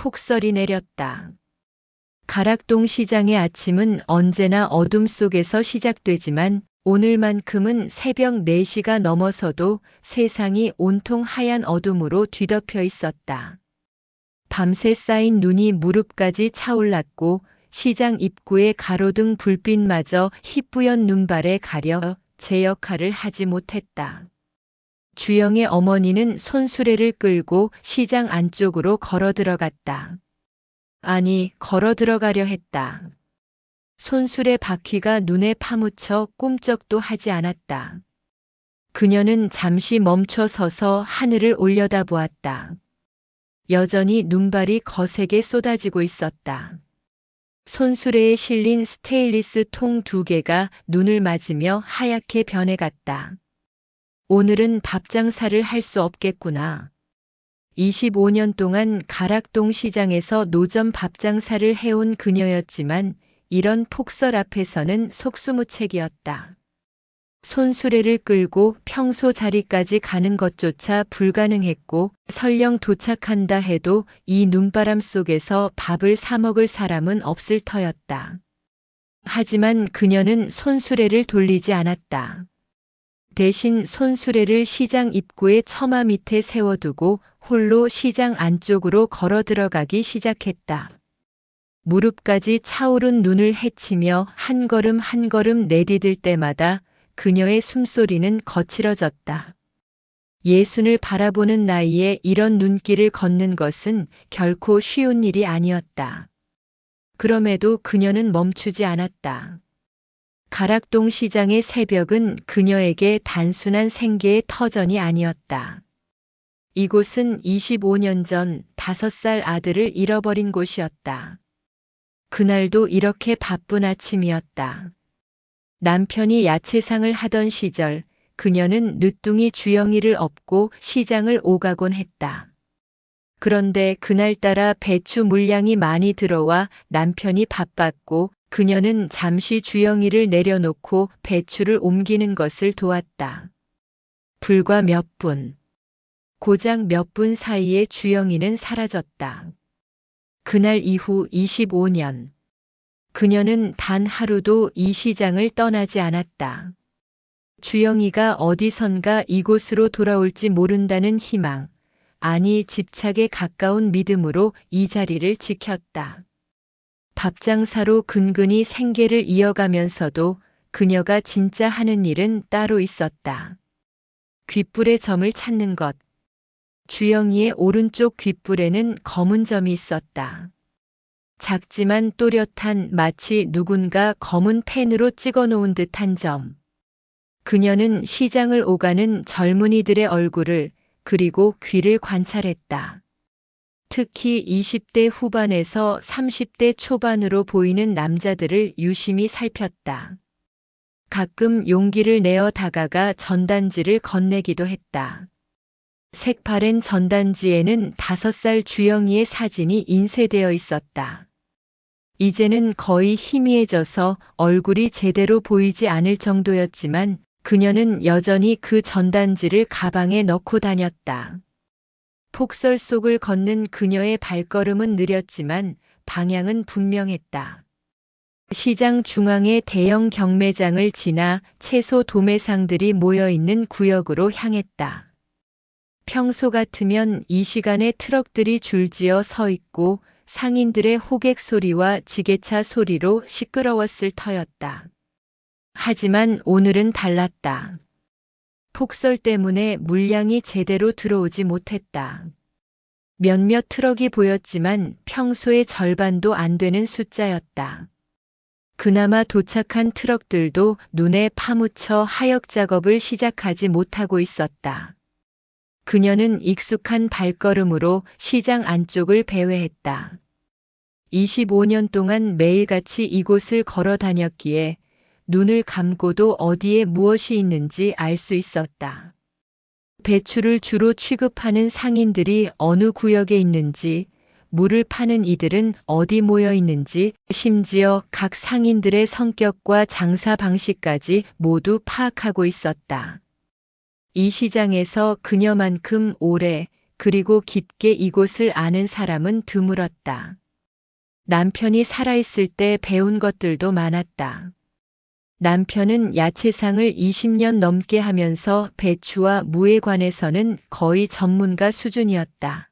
폭설이 내렸다. 가락동 시장의 아침은 언제나 어둠 속에서 시작되지만 오늘만큼은 새벽 4시가 넘어서도 세상이 온통 하얀 어둠으로 뒤덮여 있었다. 밤새 쌓인 눈이 무릎까지 차올랐고 시장 입구의 가로등 불빛마저 희뿌연 눈발에 가려 제 역할을 하지 못했다. 주영의 어머니는 손수레를 끌고 시장 안쪽으로 걸어 들어갔다. 아니, 걸어 들어가려 했다. 손수레 바퀴가 눈에 파묻혀 꿈쩍도 하지 않았다. 그녀는 잠시 멈춰 서서 하늘을 올려다보았다. 여전히 눈발이 거세게 쏟아지고 있었다. 손수레에 실린 스테인리스 통 2개가 눈을 맞으며 하얗게 변해갔다. 오늘은 밥 장사를 할 수 없겠구나. 25년 동안 가락동 시장에서 노점 밥 장사를 해온 그녀였지만 이런 폭설 앞에서는 속수무책이었다. 손수레를 끌고 평소 자리까지 가는 것조차 불가능했고 설령 도착한다 해도 이 눈바람 속에서 밥을 사 먹을 사람은 없을 터였다. 하지만 그녀는 손수레를 돌리지 않았다. 대신 손수레를 시장 입구의 처마 밑에 세워두고 홀로 시장 안쪽으로 걸어 들어가기 시작했다. 무릎까지 차오른 눈을 헤치며 한 걸음 한 걸음 내디딜 때마다 그녀의 숨소리는 거칠어졌다. 예순을 바라보는 나이에 이런 눈길을 걷는 것은 결코 쉬운 일이 아니었다. 그럼에도 그녀는 멈추지 않았다. 가락동 시장의 새벽은 그녀에게 단순한 생계의 터전이 아니었다. 이곳은 25년 전 5살 아들을 잃어버린 곳이었다. 그날도 이렇게 바쁜 아침이었다. 남편이 야채상을 하던 시절 그녀는 늦둥이 주영이를 업고 시장을 오가곤 했다. 그런데 그날따라 배추 물량이 많이 들어와 남편이 바빴고 그녀는 잠시 주영이를 내려놓고 배추를 옮기는 것을 도왔다. 불과 몇 분, 고작 몇 분 사이에 주영이는 사라졌다. 그날 이후 25년. 그녀는 단 하루도 이 시장을 떠나지 않았다. 주영이가 어디선가 이곳으로 돌아올지 모른다는 희망, 아니 집착에 가까운 믿음으로 이 자리를 지켰다. 밥장사로 근근히 생계를 이어가면서도 그녀가 진짜 하는 일은 따로 있었다. 귓불의 점을 찾는 것. 주영이의 오른쪽 귓불에는 검은 점이 있었다. 작지만 또렷한 마치 누군가 검은 펜으로 찍어놓은 듯한 점. 그녀는 시장을 오가는 젊은이들의 얼굴을 그리고 귀를 관찰했다. 특히 20대 후반에서 30대 초반으로 보이는 남자들을 유심히 살폈다. 가끔 용기를 내어 다가가 전단지를 건네기도 했다. 색바랜 전단지에는 5살 주영이의 사진이 인쇄되어 있었다. 이제는 거의 희미해져서 얼굴이 제대로 보이지 않을 정도였지만 그녀는 여전히 그 전단지를 가방에 넣고 다녔다. 폭설 속을 걷는 그녀의 발걸음은 느렸지만 방향은 분명했다. 시장 중앙의 대형 경매장을 지나 채소 도매상들이 모여있는 구역으로 향했다. 평소 같으면 이 시간에 트럭들이 줄지어 서 있고 상인들의 호객 소리와 지게차 소리로 시끄러웠을 터였다. 하지만 오늘은 달랐다. 폭설 때문에 물량이 제대로 들어오지 못했다. 몇몇 트럭이 보였지만 평소의 절반도 안 되는 숫자였다. 그나마 도착한 트럭들도 눈에 파묻혀 하역 작업을 시작하지 못하고 있었다. 그녀는 익숙한 발걸음으로 시장 안쪽을 배회했다. 25년 동안 매일같이 이곳을 걸어 다녔기에 눈을 감고도 어디에 무엇이 있는지 알 수 있었다. 배추를 주로 취급하는 상인들이 어느 구역에 있는지, 물을 파는 이들은 어디 모여 있는지, 심지어 각 상인들의 성격과 장사 방식까지 모두 파악하고 있었다. 이 시장에서 그녀만큼 오래 그리고 깊게 이곳을 아는 사람은 드물었다. 남편이 살아있을 때 배운 것들도 많았다. 남편은 야채상을 20년 넘게 하면서 배추와 무에 관해서는 거의 전문가 수준이었다.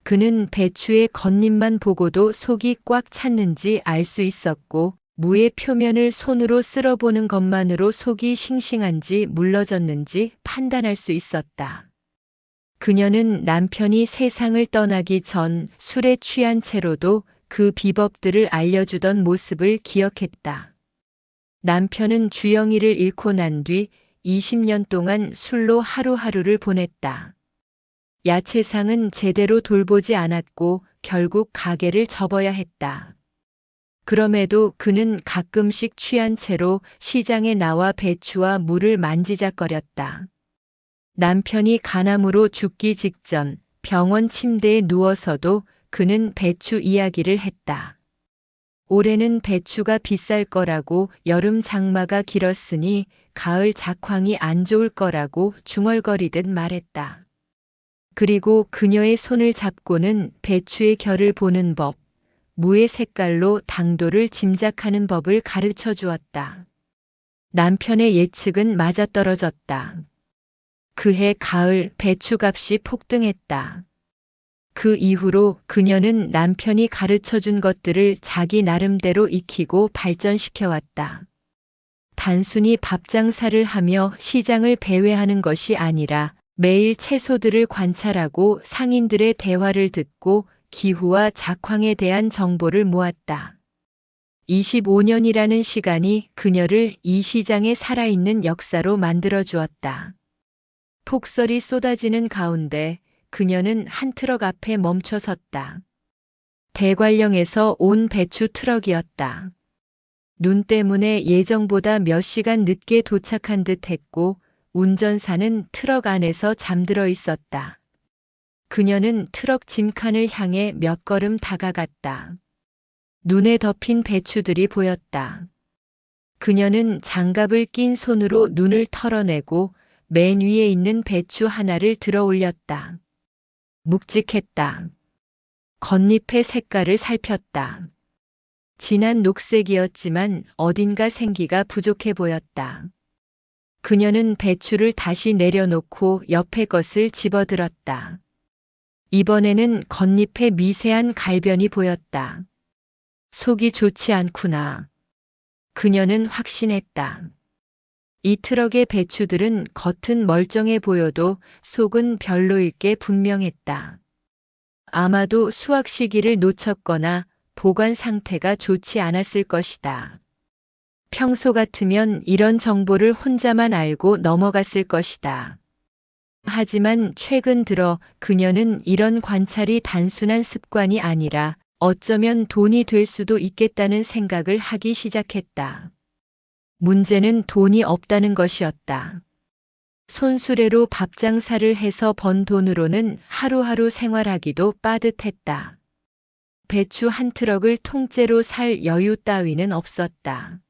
그는 배추의 겉잎만 보고도 속이 꽉 찼는지 알 수 있었고, 무의 표면을 손으로 쓸어보는 것만으로 속이 싱싱한지 물러졌는지 판단할 수 있었다. 그녀는 남편이 세상을 떠나기 전 술에 취한 채로도 그 비법들을 알려주던 모습을 기억했다. 남편은 주영이를 잃고 난 뒤 20년 동안 술로 하루하루를 보냈다. 야채상은 제대로 돌보지 않았고 결국 가게를 접어야 했다. 그럼에도 그는 가끔씩 취한 채로 시장에 나와 배추와 무를 만지작거렸다. 남편이 간암으로 죽기 직전 병원 침대에 누워서도 그는 배추 이야기를 했다. 올해는 배추가 비쌀 거라고, 여름 장마가 길었으니 가을 작황이 안 좋을 거라고 중얼거리듯 말했다. 그리고 그녀의 손을 잡고는 배추의 결을 보는 법, 무의 색깔로 당도를 짐작하는 법을 가르쳐 주었다. 남편의 예측은 맞아떨어졌다. 그해 가을 배추값이 폭등했다. 그 이후로 그녀는 남편이 가르쳐준 것들을 자기 나름대로 익히고 발전시켜왔다. 단순히 밥 장사를 하며 시장을 배회하는 것이 아니라 매일 채소들을 관찰하고 상인들의 대화를 듣고 기후와 작황에 대한 정보를 모았다. 25년이라는 시간이 그녀를 이 시장에 살아있는 역사로 만들어 주었다. 폭설이 쏟아지는 가운데 그녀는 한 트럭 앞에 멈춰 섰다. 대관령에서 온 배추 트럭이었다. 눈 때문에 예정보다 몇 시간 늦게 도착한 듯 했고 운전사는 트럭 안에서 잠들어 있었다. 그녀는 트럭 짐칸을 향해 몇 걸음 다가갔다. 눈에 덮인 배추들이 보였다. 그녀는 장갑을 낀 손으로 눈을 털어내고 맨 위에 있는 배추 하나를 들어 올렸다. 묵직했다. 겉잎의 색깔을 살폈다. 진한 녹색이었지만 어딘가 생기가 부족해 보였다. 그녀는 배추를 다시 내려놓고 옆에 것을 집어들었다. 이번에는 겉잎에 미세한 갈변이 보였다. 속이 좋지 않구나. 그녀는 확신했다. 이 트럭의 배추들은 겉은 멀쩡해 보여도 속은 별로일 게 분명했다. 아마도 수확 시기를 놓쳤거나 보관 상태가 좋지 않았을 것이다. 평소 같으면 이런 정보를 혼자만 알고 넘어갔을 것이다. 하지만 최근 들어 그녀는 이런 관찰이 단순한 습관이 아니라 어쩌면 돈이 될 수도 있겠다는 생각을 하기 시작했다. 문제는 돈이 없다는 것이었다. 손수레로 밥 장사를 해서 번 돈으로는 하루하루 생활하기도 빠듯했다. 배추 한 트럭을 통째로 살 여유 따위는 없었다.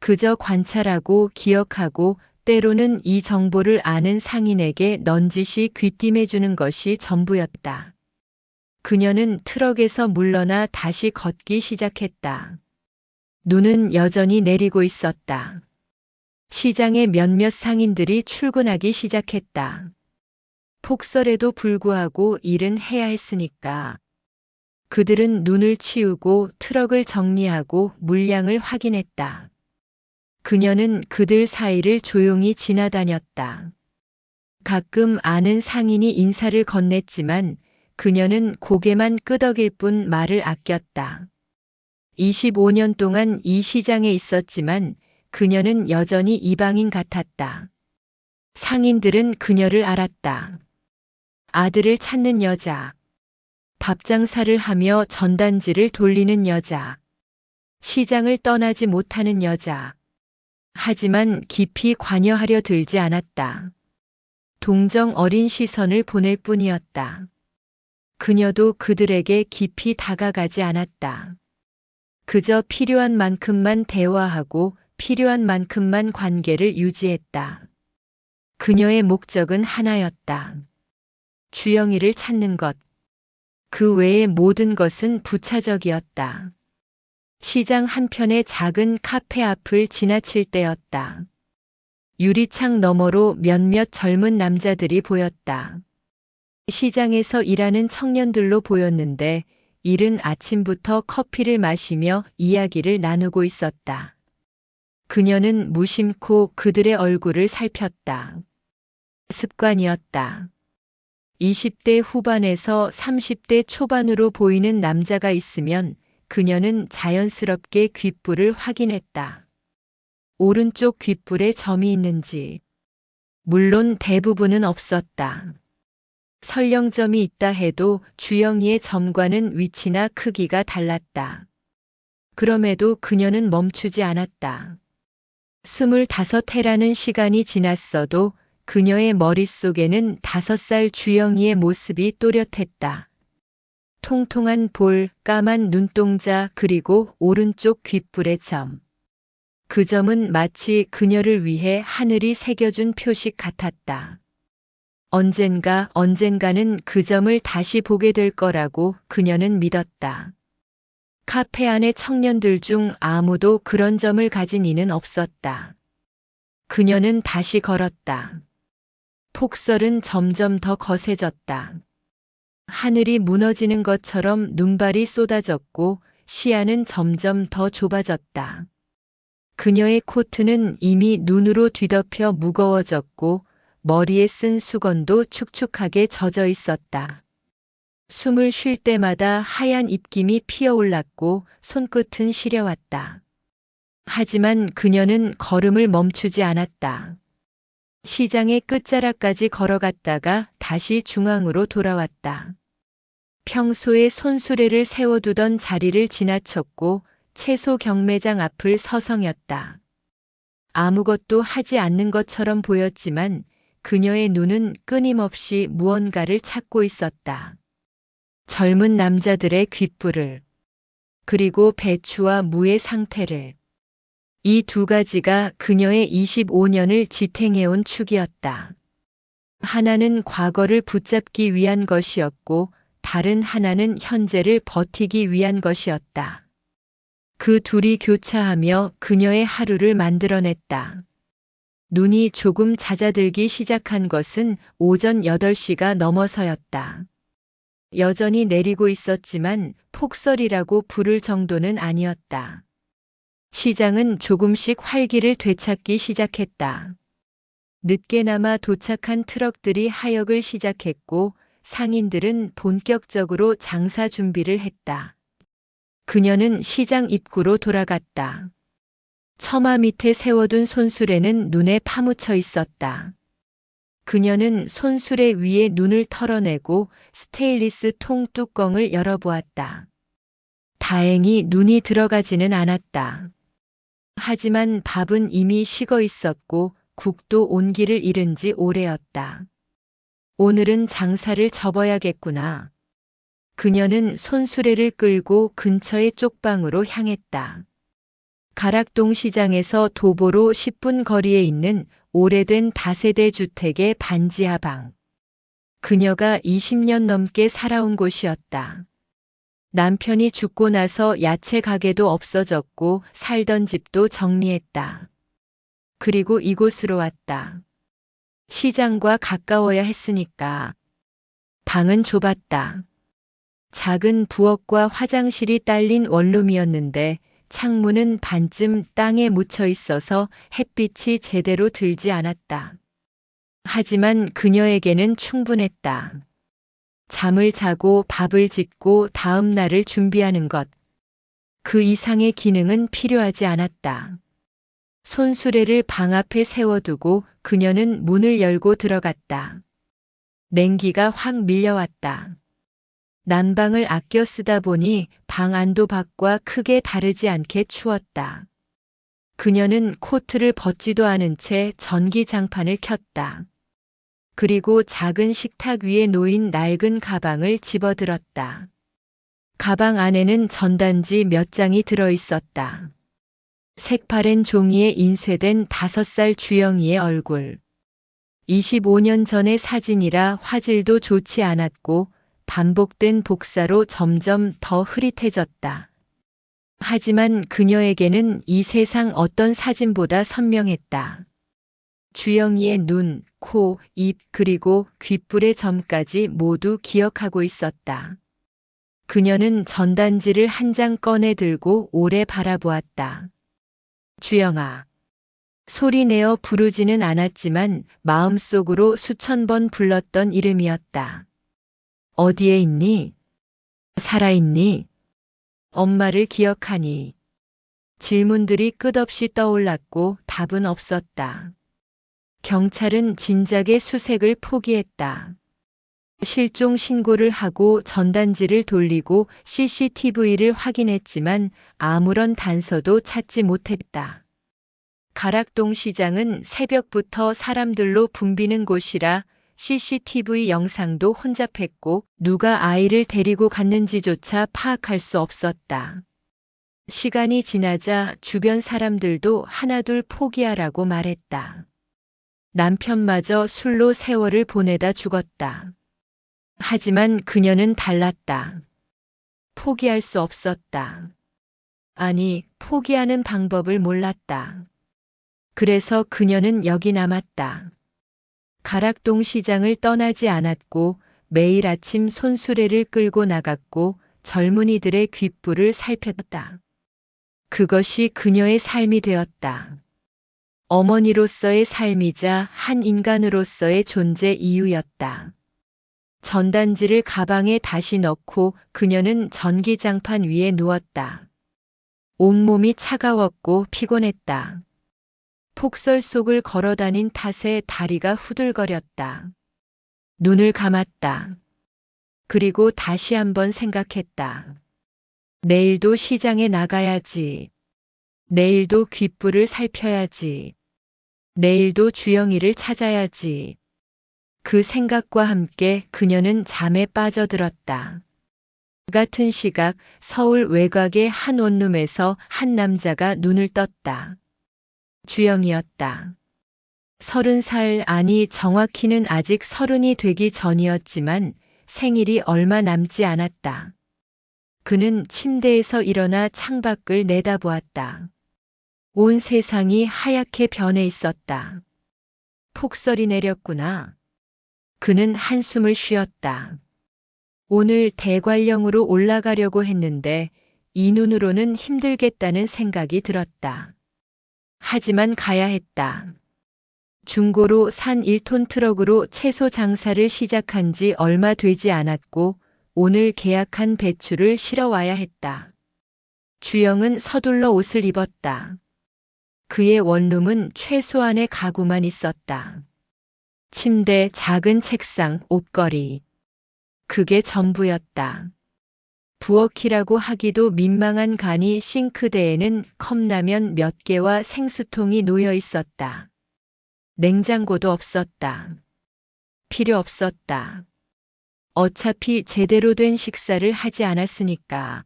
그저 관찰하고 기억하고 때로는 이 정보를 아는 상인에게 넌지시 귀띔해주는 것이 전부였다. 그녀는 트럭에서 물러나 다시 걷기 시작했다. 눈은 여전히 내리고 있었다. 시장에 몇몇 상인들이 출근하기 시작했다. 폭설에도 불구하고 일은 해야 했으니까. 그들은 눈을 치우고 트럭을 정리하고 물량을 확인했다. 그녀는 그들 사이를 조용히 지나다녔다. 가끔 아는 상인이 인사를 건넸지만 그녀는 고개만 끄덕일 뿐 말을 아꼈다. 25년 동안 이 시장에 있었지만 그녀는 여전히 이방인 같았다. 상인들은 그녀를 알았다. 아들을 찾는 여자, 밥 장사를 하며 전단지를 돌리는 여자, 시장을 떠나지 못하는 여자. 하지만 깊이 관여하려 들지 않았다. 동정 어린 시선을 보낼 뿐이었다. 그녀도 그들에게 깊이 다가가지 않았다. 그저 필요한 만큼만 대화하고 필요한 만큼만 관계를 유지했다. 그녀의 목적은 하나였다. 주영이를 찾는 것. 그 외의 모든 것은 부차적이었다. 시장 한편의 작은 카페 앞을 지나칠 때였다. 유리창 너머로 몇몇 젊은 남자들이 보였다. 시장에서 일하는 청년들로 보였는데 이른 아침부터 커피를 마시며 이야기를 나누고 있었다. 그녀는 무심코 그들의 얼굴을 살폈다. 습관이었다. 20대 후반에서 30대 초반으로 보이는 남자가 있으면 그녀는 자연스럽게 귓불을 확인했다. 오른쪽 귓불에 점이 있는지. 물론 대부분은 없었다. 설령점이 있다 해도 주영이의 점과는 위치나 크기가 달랐다. 그럼에도 그녀는 멈추지 않았다. 25해라는 시간이 지났어도 그녀의 머릿속에는 5살 주영이의 모습이 또렷했다. 통통한 볼, 까만 눈동자 그리고 오른쪽 귓불의 점. 그 점은 마치 그녀를 위해 하늘이 새겨준 표식 같았다. 언젠가는 그 점을 다시 보게 될 거라고 그녀는 믿었다. 카페 안의 청년들 중 아무도 그런 점을 가진 이는 없었다. 그녀는 다시 걸었다. 폭설은 점점 더 거세졌다. 하늘이 무너지는 것처럼 눈발이 쏟아졌고 시야는 점점 더 좁아졌다. 그녀의 코트는 이미 눈으로 뒤덮여 무거워졌고 머리에 쓴 수건도 축축하게 젖어 있었다. 숨을 쉴 때마다 하얀 입김이 피어올랐고 손끝은 시려왔다. 하지만 그녀는 걸음을 멈추지 않았다. 시장의 끝자락까지 걸어갔다가 다시 중앙으로 돌아왔다. 평소에 손수레를 세워두던 자리를 지나쳤고 채소 경매장 앞을 서성였다. 아무것도 하지 않는 것처럼 보였지만 그녀의 눈은 끊임없이 무언가를 찾고 있었다. 젊은 남자들의 귓불을, 그리고 배추와 무의 상태를. 이 두 가지가 그녀의 25년을 지탱해온 축이었다. 하나는 과거를 붙잡기 위한 것이었고 다른 하나는 현재를 버티기 위한 것이었다. 그 둘이 교차하며 그녀의 하루를 만들어냈다. 눈이 조금 잦아들기 시작한 것은 오전 8시가 넘어서였다. 여전히 내리고 있었지만 폭설이라고 부를 정도는 아니었다. 시장은 조금씩 활기를 되찾기 시작했다. 늦게나마 도착한 트럭들이 하역을 시작했고 상인들은 본격적으로 장사 준비를 했다. 그녀는 시장 입구로 돌아갔다. 처마 밑에 세워둔 손수레는 눈에 파묻혀 있었다. 그녀는 손수레 위에 눈을 털어내고 스테인리스 통 뚜껑을 열어보았다. 다행히 눈이 들어가지는 않았다. 하지만 밥은 이미 식어 있었고 국도 온기를 잃은 지 오래였다. 오늘은 장사를 접어야겠구나. 그녀는 손수레를 끌고 근처의 쪽방으로 향했다. 가락동 시장에서 도보로 10분 거리에 있는 오래된 다세대 주택의 반지하 방. 그녀가 20년 넘게 살아온 곳이었다. 남편이 죽고 나서 야채 가게도 없어졌고 살던 집도 정리했다. 그리고 이곳으로 왔다. 시장과 가까워야 했으니까. 방은 좁았다. 작은 부엌과 화장실이 딸린 원룸이었는데 창문은 반쯤 땅에 묻혀 있어서 햇빛이 제대로 들지 않았다. 하지만 그녀에게는 충분했다. 잠을 자고 밥을 짓고 다음 날을 준비하는 것. 그 이상의 기능은 필요하지 않았다. 손수레를 방 앞에 세워두고 그녀는 문을 열고 들어갔다. 냉기가 확 밀려왔다. 난방을 아껴 쓰다 보니 방 안도 밖과 크게 다르지 않게 추웠다. 그녀는 코트를 벗지도 않은 채 전기장판을 켰다. 그리고 작은 식탁 위에 놓인 낡은 가방을 집어들었다. 가방 안에는 전단지 몇 장이 들어 있었다. 색바랜 종이에 인쇄된 5살 주영이의 얼굴. 25년 전의 사진이라 화질도 좋지 않았고 반복된 복사로 점점 더 흐릿해졌다. 하지만 그녀에게는 이 세상 어떤 사진보다 선명했다. 주영이의 눈, 코, 입 그리고 귓불의 점까지 모두 기억하고 있었다. 그녀는 전단지를 한 장 꺼내 들고 오래 바라보았다. 주영아. 소리내어 부르지는 않았지만 마음속으로 수천 번 불렀던 이름이었다. 어디에 있니? 살아있니? 엄마를 기억하니? 질문들이 끝없이 떠올랐고 답은 없었다. 경찰은 진작에 수색을 포기했다. 실종 신고를 하고 전단지를 돌리고 CCTV를 확인했지만 아무런 단서도 찾지 못했다. 가락동 시장은 새벽부터 사람들로 붐비는 곳이라 CCTV 영상도 혼잡했고 누가 아이를 데리고 갔는지조차 파악할 수 없었다. 시간이 지나자 주변 사람들도 하나둘 포기하라고 말했다. 남편마저 술로 세월을 보내다 죽었다. 하지만 그녀는 달랐다. 포기할 수 없었다. 아니, 포기하는 방법을 몰랐다. 그래서 그녀는 여기 남았다. 가락동 시장을 떠나지 않았고 매일 아침 손수레를 끌고 나갔고 젊은이들의 귓불을 살폈다. 그것이 그녀의 삶이 되었다. 어머니로서의 삶이자 한 인간으로서의 존재 이유였다. 전단지를 가방에 다시 넣고 그녀는 전기장판 위에 누웠다. 온몸이 차가웠고 피곤했다. 폭설 속을 걸어다닌 탓에 다리가 후들거렸다. 눈을 감았다. 그리고 다시 한번 생각했다. 내일도 시장에 나가야지. 내일도 귓불을 살펴야지. 내일도 주영이를 찾아야지. 그 생각과 함께 그녀는 잠에 빠져들었다. 같은 시각 서울 외곽의 한 원룸에서 한 남자가 눈을 떴다. 주영이었다. 30살 아니 정확히는 아직 30이 되기 전이었지만 생일이 얼마 남지 않았다. 그는 침대에서 일어나 창밖을 내다보았다. 온 세상이 하얗게 변해 있었다. 폭설이 내렸구나. 그는 한숨을 쉬었다. 오늘 대관령으로 올라가려고 했는데 이 눈으로는 힘들겠다는 생각이 들었다. 하지만 가야 했다. 중고로 산 1톤 트럭으로 채소 장사를 시작한 지 얼마 되지 않았고 오늘 계약한 배추를 실어 와야 했다. 주영은 서둘러 옷을 입었다. 그의 원룸은 최소한의 가구만 있었다. 침대, 작은 책상, 옷걸이. 그게 전부였다. 부엌이라고 하기도 민망한 간이 싱크대에는 컵라면 몇 개와 생수통이 놓여 있었다. 냉장고도 없었다. 필요 없었다. 어차피 제대로 된 식사를 하지 않았으니까.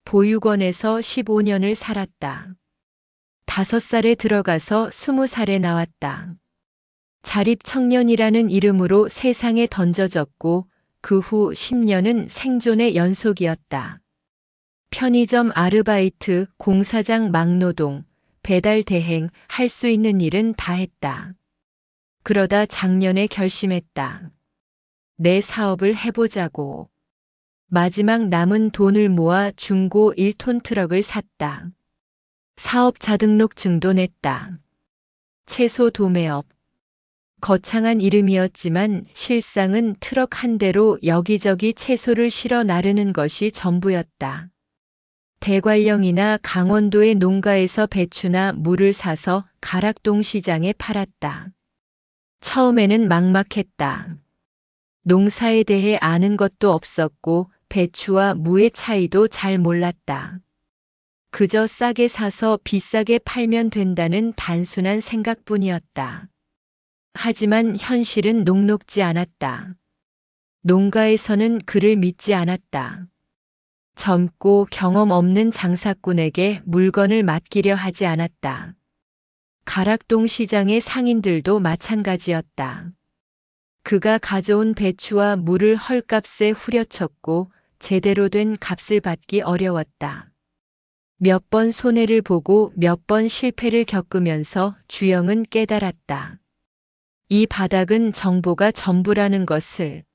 보육원에서 15년을 살았다. 5살에 들어가서 20살에 나왔다. 자립청년이라는 이름으로 세상에 던져졌고 그 후 10년은 생존의 연속이었다. 편의점 아르바이트, 공사장 막노동, 배달 대행, 할 수 있는 일은 다 했다. 그러다 작년에 결심했다. 내 사업을 해보자고. 마지막 남은 돈을 모아 중고 1톤 트럭을 샀다. 사업자 등록증도 냈다. 채소 도매업. 거창한 이름이었지만 실상은 트럭 한 대로 여기저기 채소를 실어 나르는 것이 전부였다. 대관령이나 강원도의 농가에서 배추나 물을 사서 가락동 시장에 팔았다. 처음에는 막막했다. 농사에 대해 아는 것도 없었고 배추와 무의 차이도 잘 몰랐다. 그저 싸게 사서 비싸게 팔면 된다는 단순한 생각뿐이었다. 하지만 현실은 녹록지 않았다. 농가에서는 그를 믿지 않았다. 젊고 경험 없는 장사꾼에게 물건을 맡기려 하지 않았다. 가락동 시장의 상인들도 마찬가지였다. 그가 가져온 배추와 물을 헐값에 후려쳤고 제대로 된 값을 받기 어려웠다. 몇 번 손해를 보고 몇 번 실패를 겪으면서 주영은 깨달았다. 이 바닥은 정보가 전부라는 것을.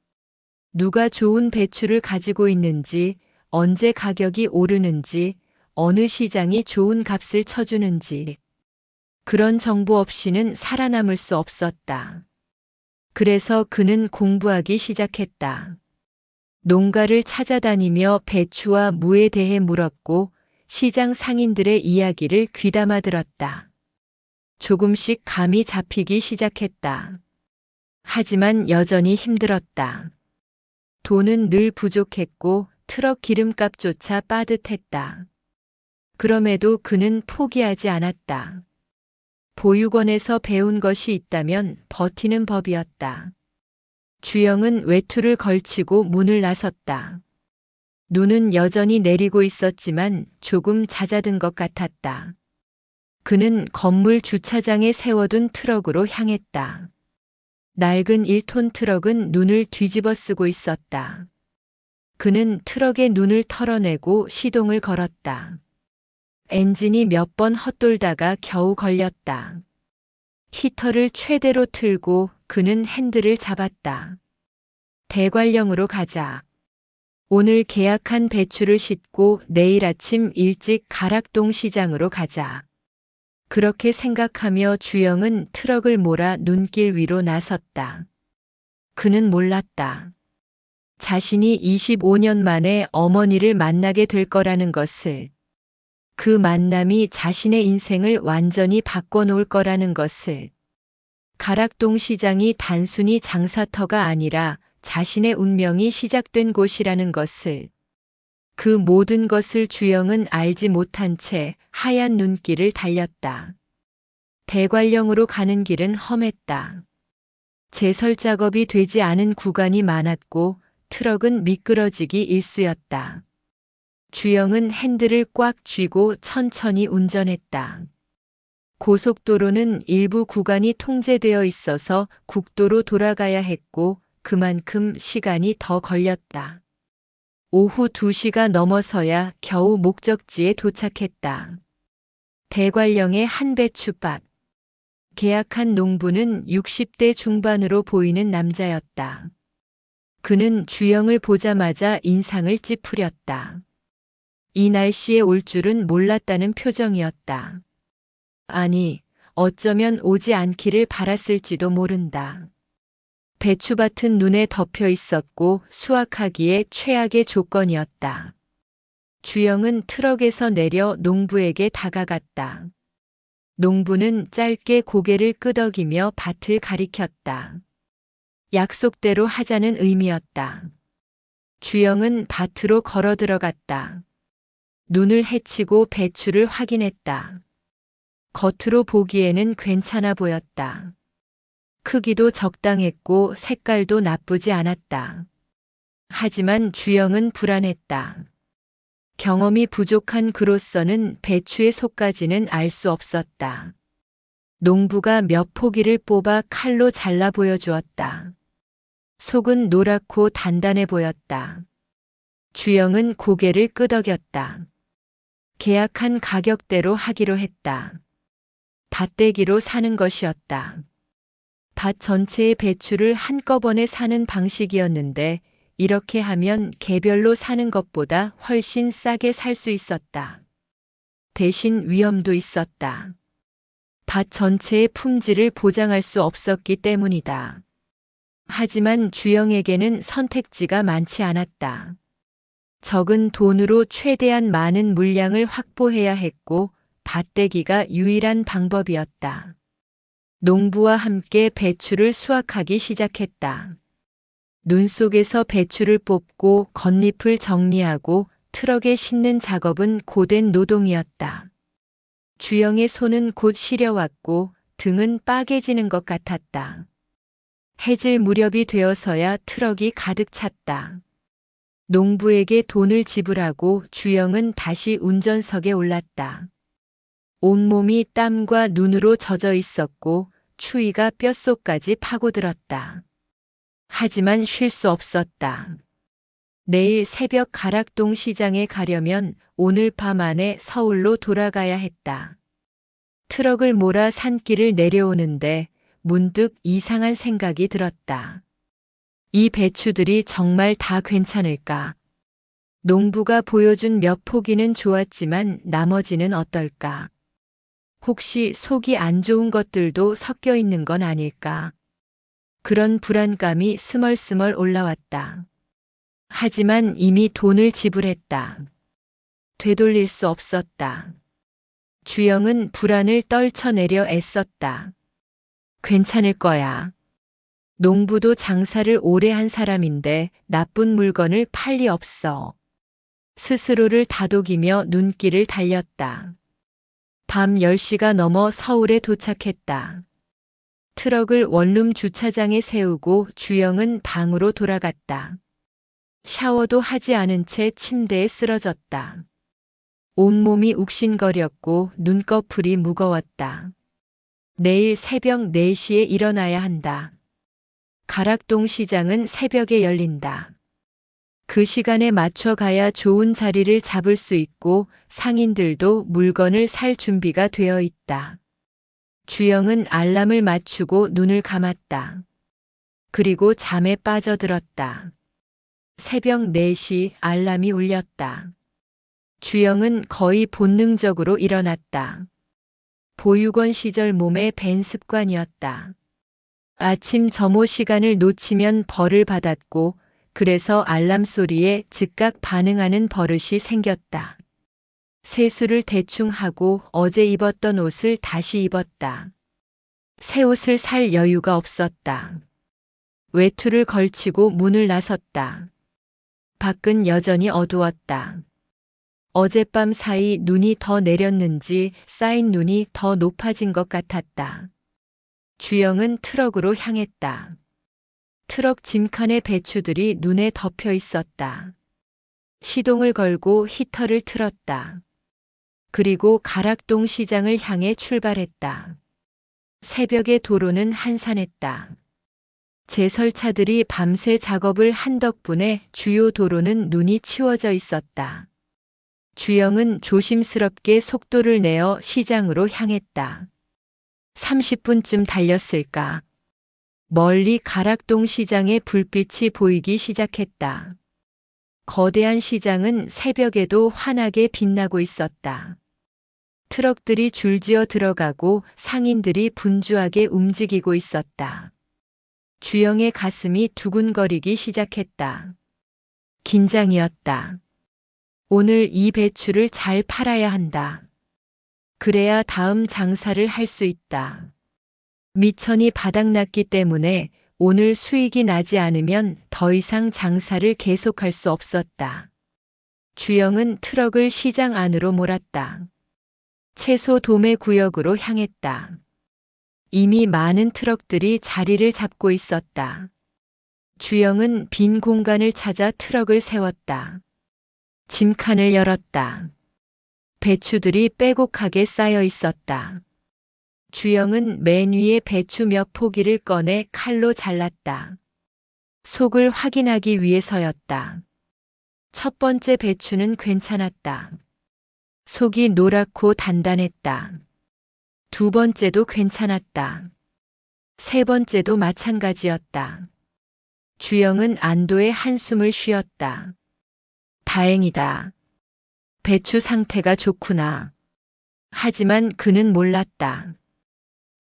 누가 좋은 배추를 가지고 있는지, 언제 가격이 오르는지, 어느 시장이 좋은 값을 쳐주는지. 그런 정보 없이는 살아남을 수 없었다. 그래서 그는 공부하기 시작했다. 농가를 찾아다니며 배추와 무에 대해 물었고 시장 상인들의 이야기를 귀담아 들었다. 조금씩 감이 잡히기 시작했다. 하지만 여전히 힘들었다. 돈은 늘 부족했고 트럭 기름값조차 빠듯했다. 그럼에도 그는 포기하지 않았다. 보육원에서 배운 것이 있다면 버티는 법이었다. 주영은 외투를 걸치고 문을 나섰다. 눈은 여전히 내리고 있었지만 조금 잦아든 것 같았다. 그는 건물 주차장에 세워둔 트럭으로 향했다. 낡은 1톤 트럭은 눈을 뒤집어 쓰고 있었다. 그는 트럭의 눈을 털어내고 시동을 걸었다. 엔진이 몇 번 헛돌다가 겨우 걸렸다. 히터를 최대로 틀고 그는 핸들을 잡았다. 대관령으로 가자. 오늘 계약한 배추를 싣고 내일 아침 일찍 가락동 시장으로 가자. 그렇게 생각하며 주영은 트럭을 몰아 눈길 위로 나섰다. 그는 몰랐다. 자신이 25년 만에 어머니를 만나게 될 거라는 것을. 그 만남이 자신의 인생을 완전히 바꿔놓을 거라는 것을. 가락동 시장이 단순히 장사터가 아니라 자신의 운명이 시작된 곳이라는 것을. 그 모든 것을 주영은 알지 못한 채 하얀 눈길을 달렸다. 대관령으로 가는 길은 험했다. 제설 작업이 되지 않은 구간이 많았고 트럭은 미끄러지기 일쑤였다. 주영은 핸들을 꽉 쥐고 천천히 운전했다. 고속도로는 일부 구간이 통제되어 있어서 국도로 돌아가야 했고 그만큼 시간이 더 걸렸다. 오후 2시가 넘어서야 겨우 목적지에 도착했다. 대관령의 한 배추밭. 계약한 농부는 60대 중반으로 보이는 남자였다. 그는 주영을 보자마자 인상을 찌푸렸다. 이 날씨에 올 줄은 몰랐다는 표정이었다. 아니, 어쩌면 오지 않기를 바랐을지도 모른다. 배추밭은 눈에 덮여 있었고 수확하기에 최악의 조건이었다. 주영은 트럭에서 내려 농부에게 다가갔다. 농부는 짧게 고개를 끄덕이며 밭을 가리켰다. 약속대로 하자는 의미였다. 주영은 밭으로 걸어 들어갔다. 눈을 헤치고 배추를 확인했다. 겉으로 보기에는 괜찮아 보였다. 크기도 적당했고 색깔도 나쁘지 않았다. 하지만 주영은 불안했다. 경험이 부족한 그로서는 배추의 속까지는 알 수 없었다. 농부가 몇 포기를 뽑아 칼로 잘라 보여주었다. 속은 노랗고 단단해 보였다. 주영은 고개를 끄덕였다. 계약한 가격대로 하기로 했다. 밭대기로 사는 것이었다. 밭 전체의 배추를 한꺼번에 사는 방식이었는데 이렇게 하면 개별로 사는 것보다 훨씬 싸게 살 수 있었다. 대신 위험도 있었다. 밭 전체의 품질을 보장할 수 없었기 때문이다. 하지만 주영에게는 선택지가 많지 않았다. 적은 돈으로 최대한 많은 물량을 확보해야 했고 밭대기가 유일한 방법이었다. 농부와 함께 배추를 수확하기 시작했다. 눈 속에서 배추를 뽑고 겉잎을 정리하고 트럭에 싣는 작업은 고된 노동이었다. 주영의 손은 곧 시려왔고 등은 빠개지는 것 같았다. 해질 무렵이 되어서야 트럭이 가득 찼다. 농부에게 돈을 지불하고 주영은 다시 운전석에 올랐다. 온몸이 땀과 눈으로 젖어 있었고 추위가 뼛속까지 파고들었다. 하지만 쉴 수 없었다. 내일 새벽 가락동 시장에 가려면 오늘 밤 안에 서울로 돌아가야 했다. 트럭을 몰아 산길을 내려오는데 문득 이상한 생각이 들었다. 이 배추들이 정말 다 괜찮을까? 농부가 보여준 몇 포기는 좋았지만 나머지는 어떨까? 혹시 속이 안 좋은 것들도 섞여 있는 건 아닐까? 그런 불안감이 스멀스멀 올라왔다. 하지만 이미 돈을 지불했다. 되돌릴 수 없었다. 주영은 불안을 떨쳐내려 애썼다. 괜찮을 거야. 농부도 장사를 오래 한 사람인데 나쁜 물건을 팔 리 없어. 스스로를 다독이며 눈길을 달렸다. 밤 10시가 넘어 서울에 도착했다. 트럭을 원룸 주차장에 세우고 주영은 방으로 돌아갔다. 샤워도 하지 않은 채 침대에 쓰러졌다. 온몸이 욱신거렸고 눈꺼풀이 무거웠다. 내일 새벽 4시에 일어나야 한다. 가락동 시장은 새벽에 열린다. 그 시간에 맞춰 가야 좋은 자리를 잡을 수 있고 상인들도 물건을 살 준비가 되어 있다. 주영은 알람을 맞추고 눈을 감았다. 그리고 잠에 빠져들었다. 새벽 4시 알람이 울렸다. 주영은 거의 본능적으로 일어났다. 보육원 시절 몸에 밴 습관이었다. 아침 점호 시간을 놓치면 벌을 받았고 그래서 알람 소리에 즉각 반응하는 버릇이 생겼다. 세수를 대충 하고 어제 입었던 옷을 다시 입었다. 새 옷을 살 여유가 없었다. 외투를 걸치고 문을 나섰다. 밖은 여전히 어두웠다. 어젯밤 사이 눈이 더 내렸는지 쌓인 눈이 더 높아진 것 같았다. 주영은 트럭으로 향했다. 트럭 짐칸의 배추들이 눈에 덮여 있었다. 시동을 걸고 히터를 틀었다. 그리고 가락동 시장을 향해 출발했다. 새벽의 도로는 한산했다. 제설차들이 밤새 작업을 한 덕분에 주요 도로는 눈이 치워져 있었다. 주영은 조심스럽게 속도를 내어 시장으로 향했다. 30분쯤 달렸을까? 멀리 가락동 시장의 불빛이 보이기 시작했다. 거대한 시장은 새벽에도 환하게 빛나고 있었다. 트럭들이 줄지어 들어가고 상인들이 분주하게 움직이고 있었다. 주영의 가슴이 두근거리기 시작했다. 긴장이었다. 오늘 이 배추를 잘 팔아야 한다. 그래야 다음 장사를 할 수 있다. 미천이 바닥났기 때문에 오늘 수익이 나지 않으면 더 이상 장사를 계속할 수 없었다. 주영은 트럭을 시장 안으로 몰았다. 채소 도매 구역으로 향했다. 이미 많은 트럭들이 자리를 잡고 있었다. 주영은 빈 공간을 찾아 트럭을 세웠다. 짐칸을 열었다. 배추들이 빼곡하게 쌓여 있었다. 주영은 맨 위에 배추 몇 포기를 꺼내 칼로 잘랐다. 속을 확인하기 위해서였다. 첫 번째 배추는 괜찮았다. 속이 노랗고 단단했다. 두 번째도 괜찮았다. 세 번째도 마찬가지였다. 주영은 안도의 한숨을 쉬었다. 다행이다. 배추 상태가 좋구나. 하지만 그는 몰랐다.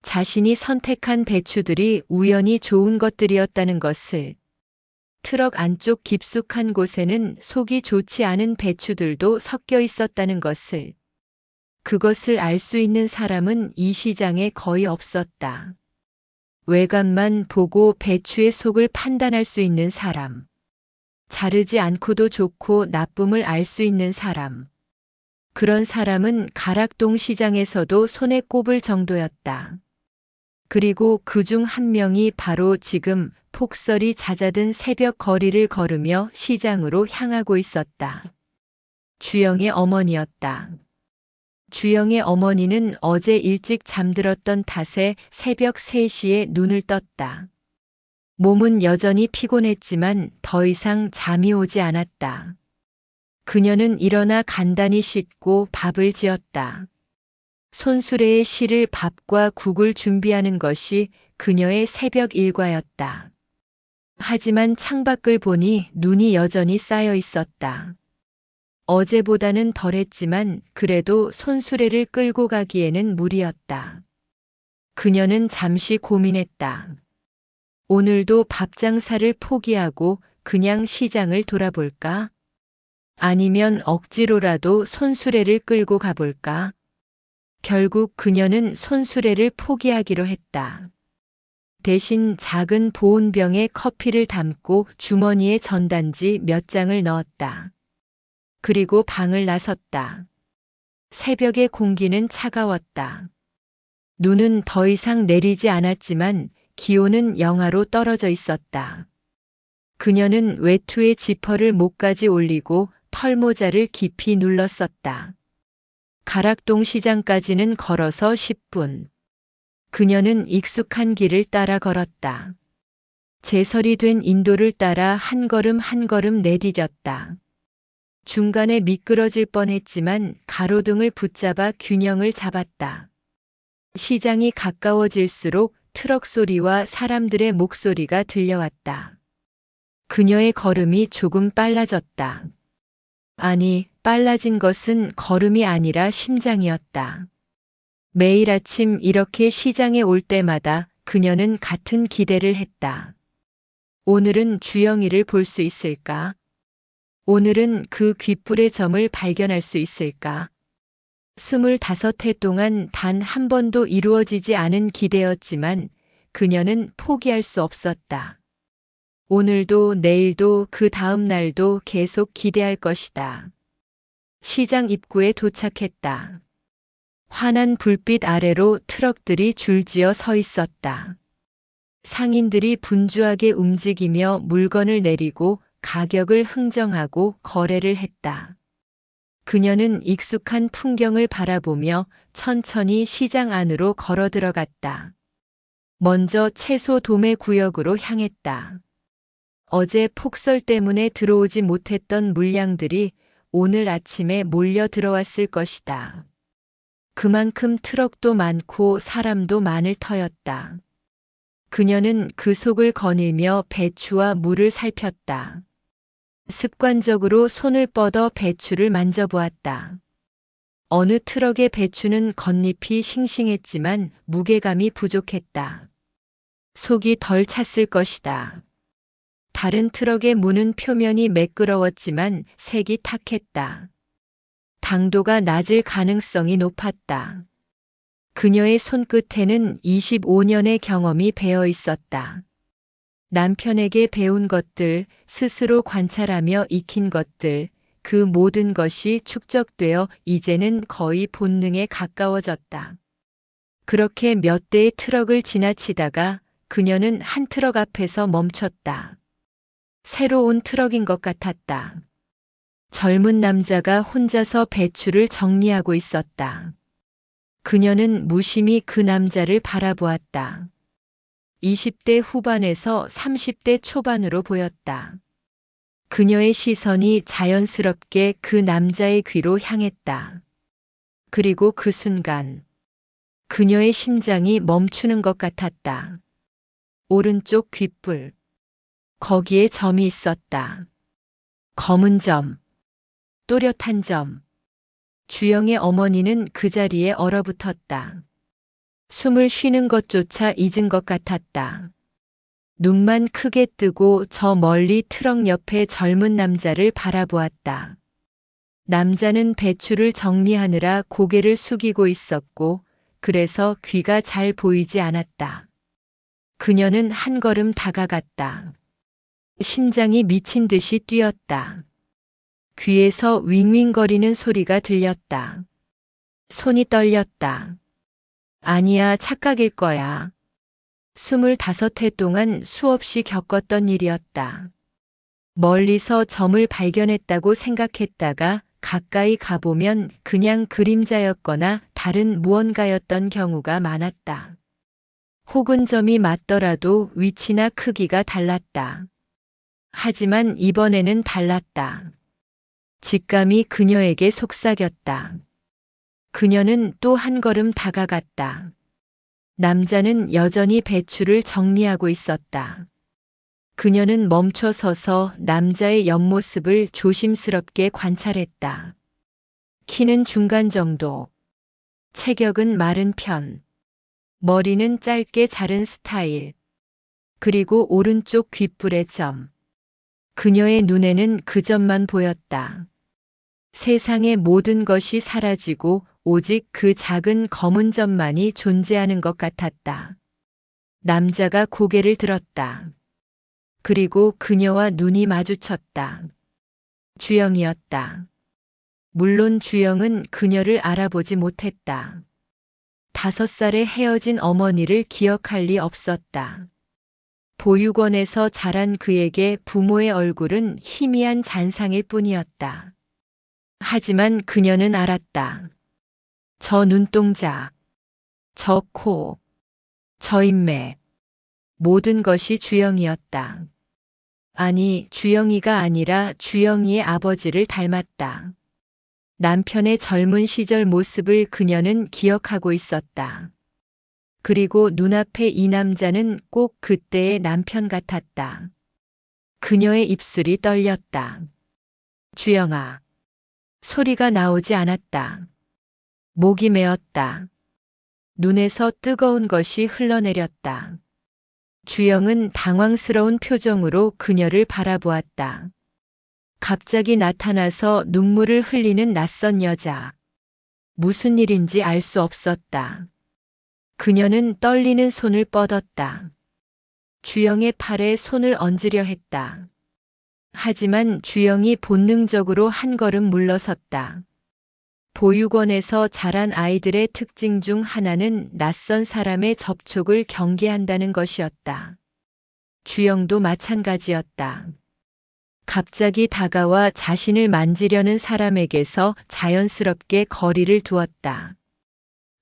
자신이 선택한 배추들이 우연히 좋은 것들이었다는 것을. 트럭 안쪽 깊숙한 곳에는 속이 좋지 않은 배추들도 섞여 있었다는 것을. 그것을 알 수 있는 사람은 이 시장에 거의 없었다. 외관만 보고 배추의 속을 판단할 수 있는 사람. 자르지 않고도 좋고 나쁨을 알 수 있는 사람. 그런 사람은 가락동 시장에서도 손에 꼽을 정도였다. 그리고 그중 한 명이 바로 지금 폭설이 잦아든 새벽 거리를 걸으며 시장으로 향하고 있었다. 주영의 어머니였다. 주영의 어머니는 어제 일찍 잠들었던 탓에 새벽 3시에 눈을 떴다. 몸은 여전히 피곤했지만 더 이상 잠이 오지 않았다. 그녀는 일어나 간단히 씻고 밥을 지었다. 손수레에 실을 밥과 국을 준비하는 것이 그녀의 새벽 일과였다. 하지만 창밖을 보니 눈이 여전히 쌓여 있었다. 어제보다는 덜했지만 그래도 손수레를 끌고 가기에는 무리였다. 그녀는 잠시 고민했다. 오늘도 밥 장사를 포기하고 그냥 시장을 돌아볼까? 아니면 억지로라도 손수레를 끌고 가볼까? 결국 그녀는 손수레를 포기하기로 했다. 대신 작은 보온병에 커피를 담고 주머니에 전단지 몇 장을 넣었다. 그리고 방을 나섰다. 새벽의 공기는 차가웠다. 눈은 더 이상 내리지 않았지만 기온은 영하로 떨어져 있었다. 그녀는 외투의 지퍼를 목까지 올리고 털모자를 깊이 눌렀었다. 가락동 시장까지는 걸어서 10분. 그녀는 익숙한 길을 따라 걸었다. 제설이 된 인도를 따라 한 걸음 한 걸음 내디뎠다. 중간에 미끄러질 뻔했지만 가로등을 붙잡아 균형을 잡았다. 시장이 가까워질수록 트럭 소리와 사람들의 목소리가 들려왔다. 그녀의 걸음이 조금 빨라졌다. 아니, 빨라진 것은 걸음이 아니라 심장이었다. 매일 아침 이렇게 시장에 올 때마다 그녀는 같은 기대를 했다. 오늘은 주영이를 볼 수 있을까? 오늘은 그 귓불의 점을 발견할 수 있을까? 25해 동안 단 한 번도 이루어지지 않은 기대였지만 그녀는 포기할 수 없었다. 오늘도 내일도 그 다음 날도 계속 기대할 것이다. 시장 입구에 도착했다. 환한 불빛 아래로 트럭들이 줄지어 서 있었다. 상인들이 분주하게 움직이며 물건을 내리고 가격을 흥정하고 거래를 했다. 그녀는 익숙한 풍경을 바라보며 천천히 시장 안으로 걸어 들어갔다. 먼저 채소 도매 구역으로 향했다. 어제 폭설 때문에 들어오지 못했던 물량들이 오늘 아침에 몰려 들어왔을 것이다. 그만큼 트럭도 많고 사람도 많을 터였다. 그녀는 그 속을 거닐며 배추와 물을 살폈다. 습관적으로 손을 뻗어 배추를 만져보았다. 어느 트럭의 배추는 겉잎이 싱싱했지만 무게감이 부족했다. 속이 덜 찼을 것이다. 다른 트럭의 무는 표면이 매끄러웠지만 색이 탁했다. 당도가 낮을 가능성이 높았다. 그녀의 손끝에는 25년의 경험이 배어 있었다. 남편에게 배운 것들, 스스로 관찰하며 익힌 것들, 그 모든 것이 축적되어 이제는 거의 본능에 가까워졌다. 그렇게 몇 대의 트럭을 지나치다가 그녀는 한 트럭 앞에서 멈췄다. 새로 온 트럭인 것 같았다. 젊은 남자가 혼자서 배추를 정리하고 있었다. 그녀는 무심히 그 남자를 바라보았다. 20대 후반에서 30대 초반으로 보였다. 그녀의 시선이 자연스럽게 그 남자의 귀로 향했다. 그리고 그 순간 그녀의 심장이 멈추는 것 같았다. 오른쪽 귓불. 거기에 점이 있었다. 검은 점. 또렷한 점. 주영의 어머니는 그 자리에 얼어붙었다. 숨을 쉬는 것조차 잊은 것 같았다. 눈만 크게 뜨고 저 멀리 트럭 옆에 젊은 남자를 바라보았다. 남자는 배추를 정리하느라 고개를 숙이고 있었고, 그래서 귀가 잘 보이지 않았다. 그녀는 한 걸음 다가갔다. 심장이 미친 듯이 뛰었다. 귀에서 윙윙거리는 소리가 들렸다. 손이 떨렸다. 아니야, 착각일 거야. 25해 동안 수없이 겪었던 일이었다. 멀리서 점을 발견했다고 생각했다가 가까이 가보면 그냥 그림자였거나 다른 무언가였던 경우가 많았다. 혹은 점이 맞더라도 위치나 크기가 달랐다. 하지만 이번에는 달랐다. 직감이 그녀에게 속삭였다. 그녀는 또 한 걸음 다가갔다. 남자는 여전히 배추를 정리하고 있었다. 그녀는 멈춰 서서 남자의 옆모습을 조심스럽게 관찰했다. 키는 중간 정도. 체격은 마른 편. 머리는 짧게 자른 스타일. 그리고 오른쪽 귓불의 점. 그녀의 눈에는 그 점만 보였다. 세상의 모든 것이 사라지고 오직 그 작은 검은 점만이 존재하는 것 같았다. 남자가 고개를 들었다. 그리고 그녀와 눈이 마주쳤다. 주영이었다. 물론 주영은 그녀를 알아보지 못했다. 5살에 헤어진 어머니를 기억할 리 없었다. 보육원에서 자란 그에게 부모의 얼굴은 희미한 잔상일 뿐이었다. 하지만 그녀는 알았다. 저 눈동자, 저 코, 저 인매, 모든 것이 주영이었다. 아니, 주영이가 아니라 주영이의 아버지를 닮았다. 남편의 젊은 시절 모습을 그녀는 기억하고 있었다. 그리고 눈앞에 이 남자는 꼭 그때의 남편 같았다. 그녀의 입술이 떨렸다. 주영아. 소리가 나오지 않았다. 목이 메었다. 눈에서 뜨거운 것이 흘러내렸다. 주영은 당황스러운 표정으로 그녀를 바라보았다. 갑자기 나타나서 눈물을 흘리는 낯선 여자. 무슨 일인지 알 수 없었다. 그녀는 떨리는 손을 뻗었다. 주영의 팔에 손을 얹으려 했다. 하지만 주영이 본능적으로 한 걸음 물러섰다. 보육원에서 자란 아이들의 특징 중 하나는 낯선 사람의 접촉을 경계한다는 것이었다. 주영도 마찬가지였다. 갑자기 다가와 자신을 만지려는 사람에게서 자연스럽게 거리를 두었다.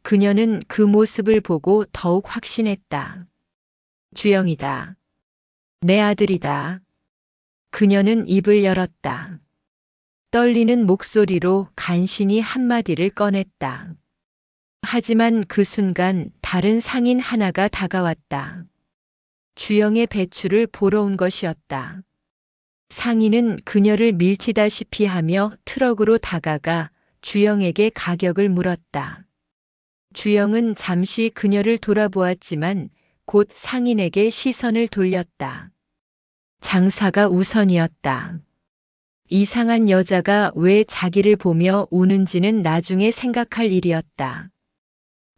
그녀는 그 모습을 보고 더욱 확신했다. 주영이다. 내 아들이다. 그녀는 입을 열었다. 떨리는 목소리로 간신히 한마디를 꺼냈다. 하지만 그 순간 다른 상인 하나가 다가왔다. 주영의 배추를 보러 온 것이었다. 상인은 그녀를 밀치다시피 하며 트럭으로 다가가 주영에게 가격을 물었다. 주영은 잠시 그녀를 돌아보았지만 곧 상인에게 시선을 돌렸다. 장사가 우선이었다. 이상한 여자가 왜 자기를 보며 우는지는 나중에 생각할 일이었다.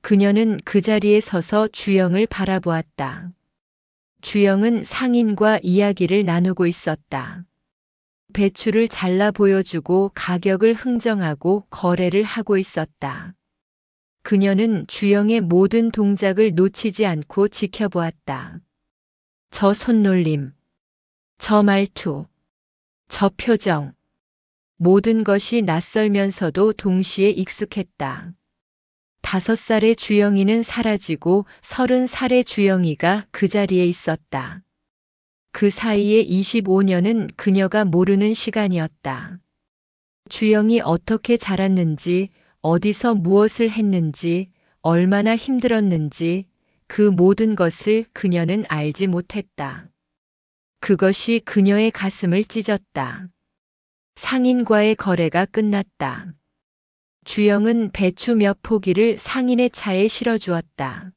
그녀는 그 자리에 서서 주영을 바라보았다. 주영은 상인과 이야기를 나누고 있었다. 배추를 잘라 보여주고 가격을 흥정하고 거래를 하고 있었다. 그녀는 주영의 모든 동작을 놓치지 않고 지켜보았다. 저 손놀림, 저 말투, 저 표정. 모든 것이 낯설면서도 동시에 익숙했다. 5살의 주영이는 사라지고 30살의 주영이가 그 자리에 있었다. 그 사이에 25년은 그녀가 모르는 시간이었다. 주영이 어떻게 자랐는지, 어디서 무엇을 했는지, 얼마나 힘들었는지, 그 모든 것을 그녀는 알지 못했다. 그것이 그녀의 가슴을 찢었다. 상인과의 거래가 끝났다. 주영은 배추 몇 포기를 상인의 차에 실어주었다.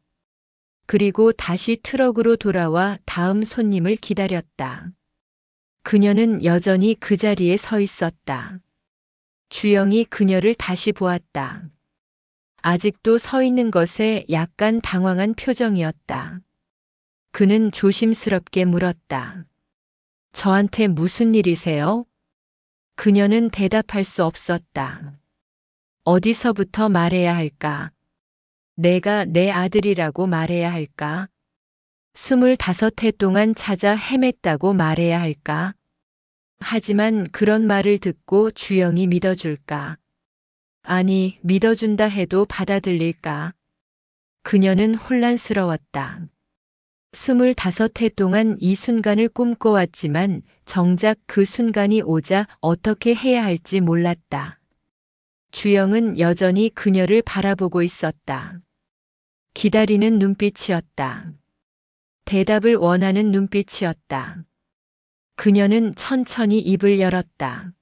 그리고 다시 트럭으로 돌아와 다음 손님을 기다렸다. 그녀는 여전히 그 자리에 서 있었다. 주영이 그녀를 다시 보았다. 아직도 서 있는 것에 약간 당황한 표정이었다. 그는 조심스럽게 물었다. 저한테 무슨 일이세요? 그녀는 대답할 수 없었다. 어디서부터 말해야 할까? 내가 내 아들이라고 말해야 할까? 25해 동안 찾아 헤맸다고 말해야 할까? 하지만 그런 말을 듣고 주영이 믿어줄까? 아니, 믿어준다 해도 받아들일까? 그녀는 혼란스러웠다. 25해 동안 이 순간을 꿈꿔왔지만 정작 그 순간이 오자 어떻게 해야 할지 몰랐다. 주영은 여전히 그녀를 바라보고 있었다. 기다리는 눈빛이었다. 대답을 원하는 눈빛이었다. 그녀는 천천히 입을 열었다.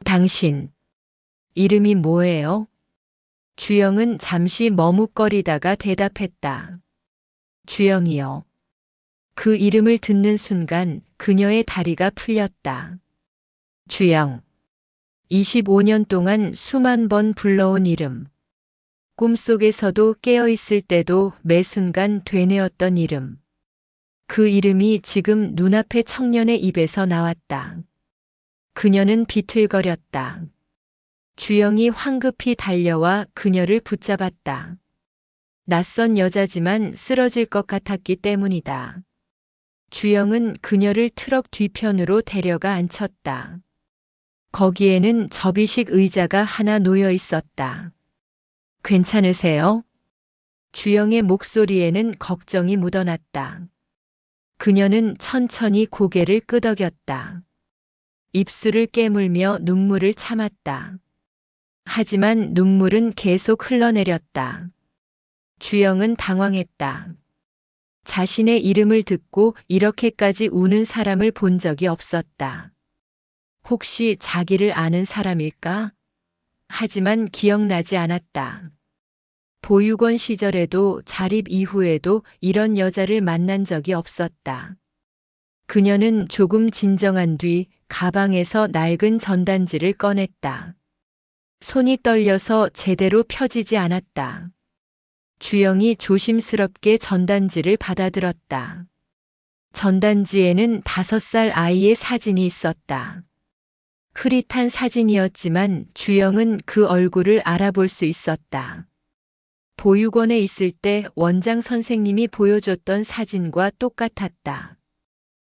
당신, 이름이 뭐예요? 주영은 잠시 머뭇거리다가 대답했다. 주영이요. 그 이름을 듣는 순간 그녀의 다리가 풀렸다. 주영. 25년 동안 수만 번 불러온 이름. 꿈속에서도 깨어있을 때도 매 순간 되뇌었던 이름. 그 이름이 지금 눈앞의 청년의 입에서 나왔다. 그녀는 비틀거렸다. 주영이 황급히 달려와 그녀를 붙잡았다. 낯선 여자지만 쓰러질 것 같았기 때문이다. 주영은 그녀를 트럭 뒤편으로 데려가 앉혔다. 거기에는 접이식 의자가 하나 놓여 있었다. 괜찮으세요? 주영의 목소리에는 걱정이 묻어났다. 그녀는 천천히 고개를 끄덕였다. 입술을 깨물며 눈물을 참았다. 하지만 눈물은 계속 흘러내렸다. 주영은 당황했다. 자신의 이름을 듣고 이렇게까지 우는 사람을 본 적이 없었다. 혹시 자기를 아는 사람일까? 하지만 기억나지 않았다. 보육원 시절에도 자립 이후에도 이런 여자를 만난 적이 없었다. 그녀는 조금 진정한 뒤 가방에서 낡은 전단지를 꺼냈다. 손이 떨려서 제대로 펴지지 않았다. 주영이 조심스럽게 전단지를 받아들었다. 전단지에는 5살 아이의 사진이 있었다. 흐릿한 사진이었지만 주영은 그 얼굴을 알아볼 수 있었다. 보육원에 있을 때 원장 선생님이 보여줬던 사진과 똑같았다.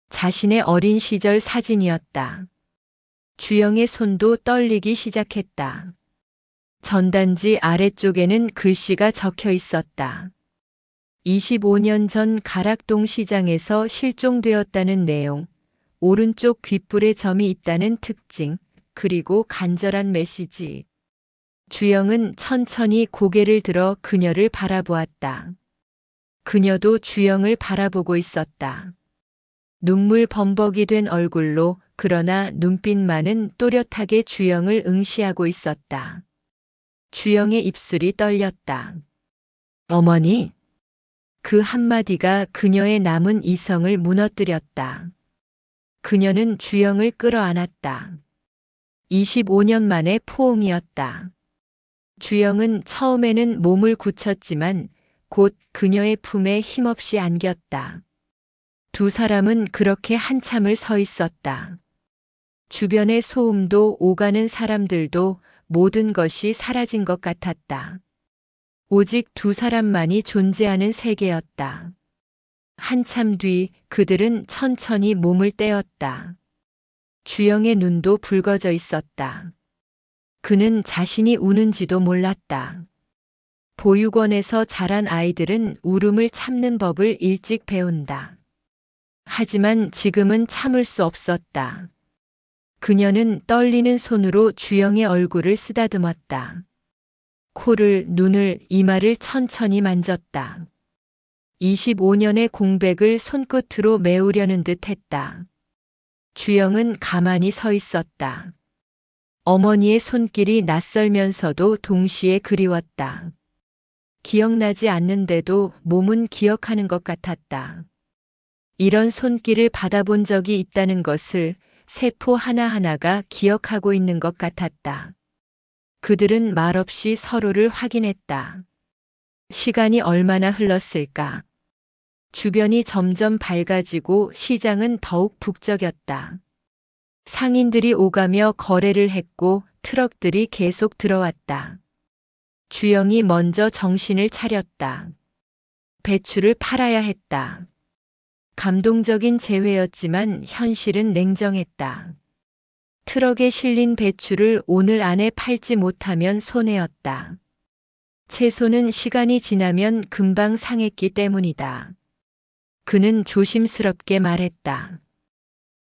자신의 어린 시절 사진이었다. 주영의 손도 떨리기 시작했다. 전단지 아래쪽에는 글씨가 적혀 있었다. 25년 전 가락동 시장에서 실종되었다는 내용, 오른쪽 귓불에 점이 있다는 특징, 그리고 간절한 메시지. 주영은 천천히 고개를 들어 그녀를 바라보았다. 그녀도 주영을 바라보고 있었다. 눈물 범벅이 된 얼굴로 그러나 눈빛만은 또렷하게 주영을 응시하고 있었다. 주영의 입술이 떨렸다. 어머니? 그 한마디가 그녀의 남은 이성을 무너뜨렸다. 그녀는 주영을 끌어안았다. 25년 만의 포옹이었다. 주영은 처음에는 몸을 굳혔지만 곧 그녀의 품에 힘없이 안겼다. 두 사람은 그렇게 한참을 서 있었다. 주변의 소음도 오가는 사람들도 모든 것이 사라진 것 같았다. 오직 두 사람만이 존재하는 세계였다. 한참 뒤 그들은 천천히 몸을 떼었다. 주영의 눈도 붉어져 있었다. 그는 자신이 우는지도 몰랐다. 보육원에서 자란 아이들은 울음을 참는 법을 일찍 배운다. 하지만 지금은 참을 수 없었다. 그녀는 떨리는 손으로 주영의 얼굴을 쓰다듬었다. 코를, 눈을, 이마를 천천히 만졌다. 25년의 공백을 손끝으로 메우려는 듯 했다. 주영은 가만히 서 있었다. 어머니의 손길이 낯설면서도 동시에 그리웠다. 기억나지 않는데도 몸은 기억하는 것 같았다. 이런 손길을 받아본 적이 있다는 것을 세포 하나하나가 기억하고 있는 것 같았다. 그들은 말없이 서로를 확인했다. 시간이 얼마나 흘렀을까? 주변이 점점 밝아지고 시장은 더욱 북적였다. 상인들이 오가며 거래를 했고 트럭들이 계속 들어왔다. 주영이 먼저 정신을 차렸다. 배추를 팔아야 했다. 감동적인 재회였지만 현실은 냉정했다. 트럭에 실린 배추를 오늘 안에 팔지 못하면 손해였다. 채소는 시간이 지나면 금방 상했기 때문이다. 그는 조심스럽게 말했다.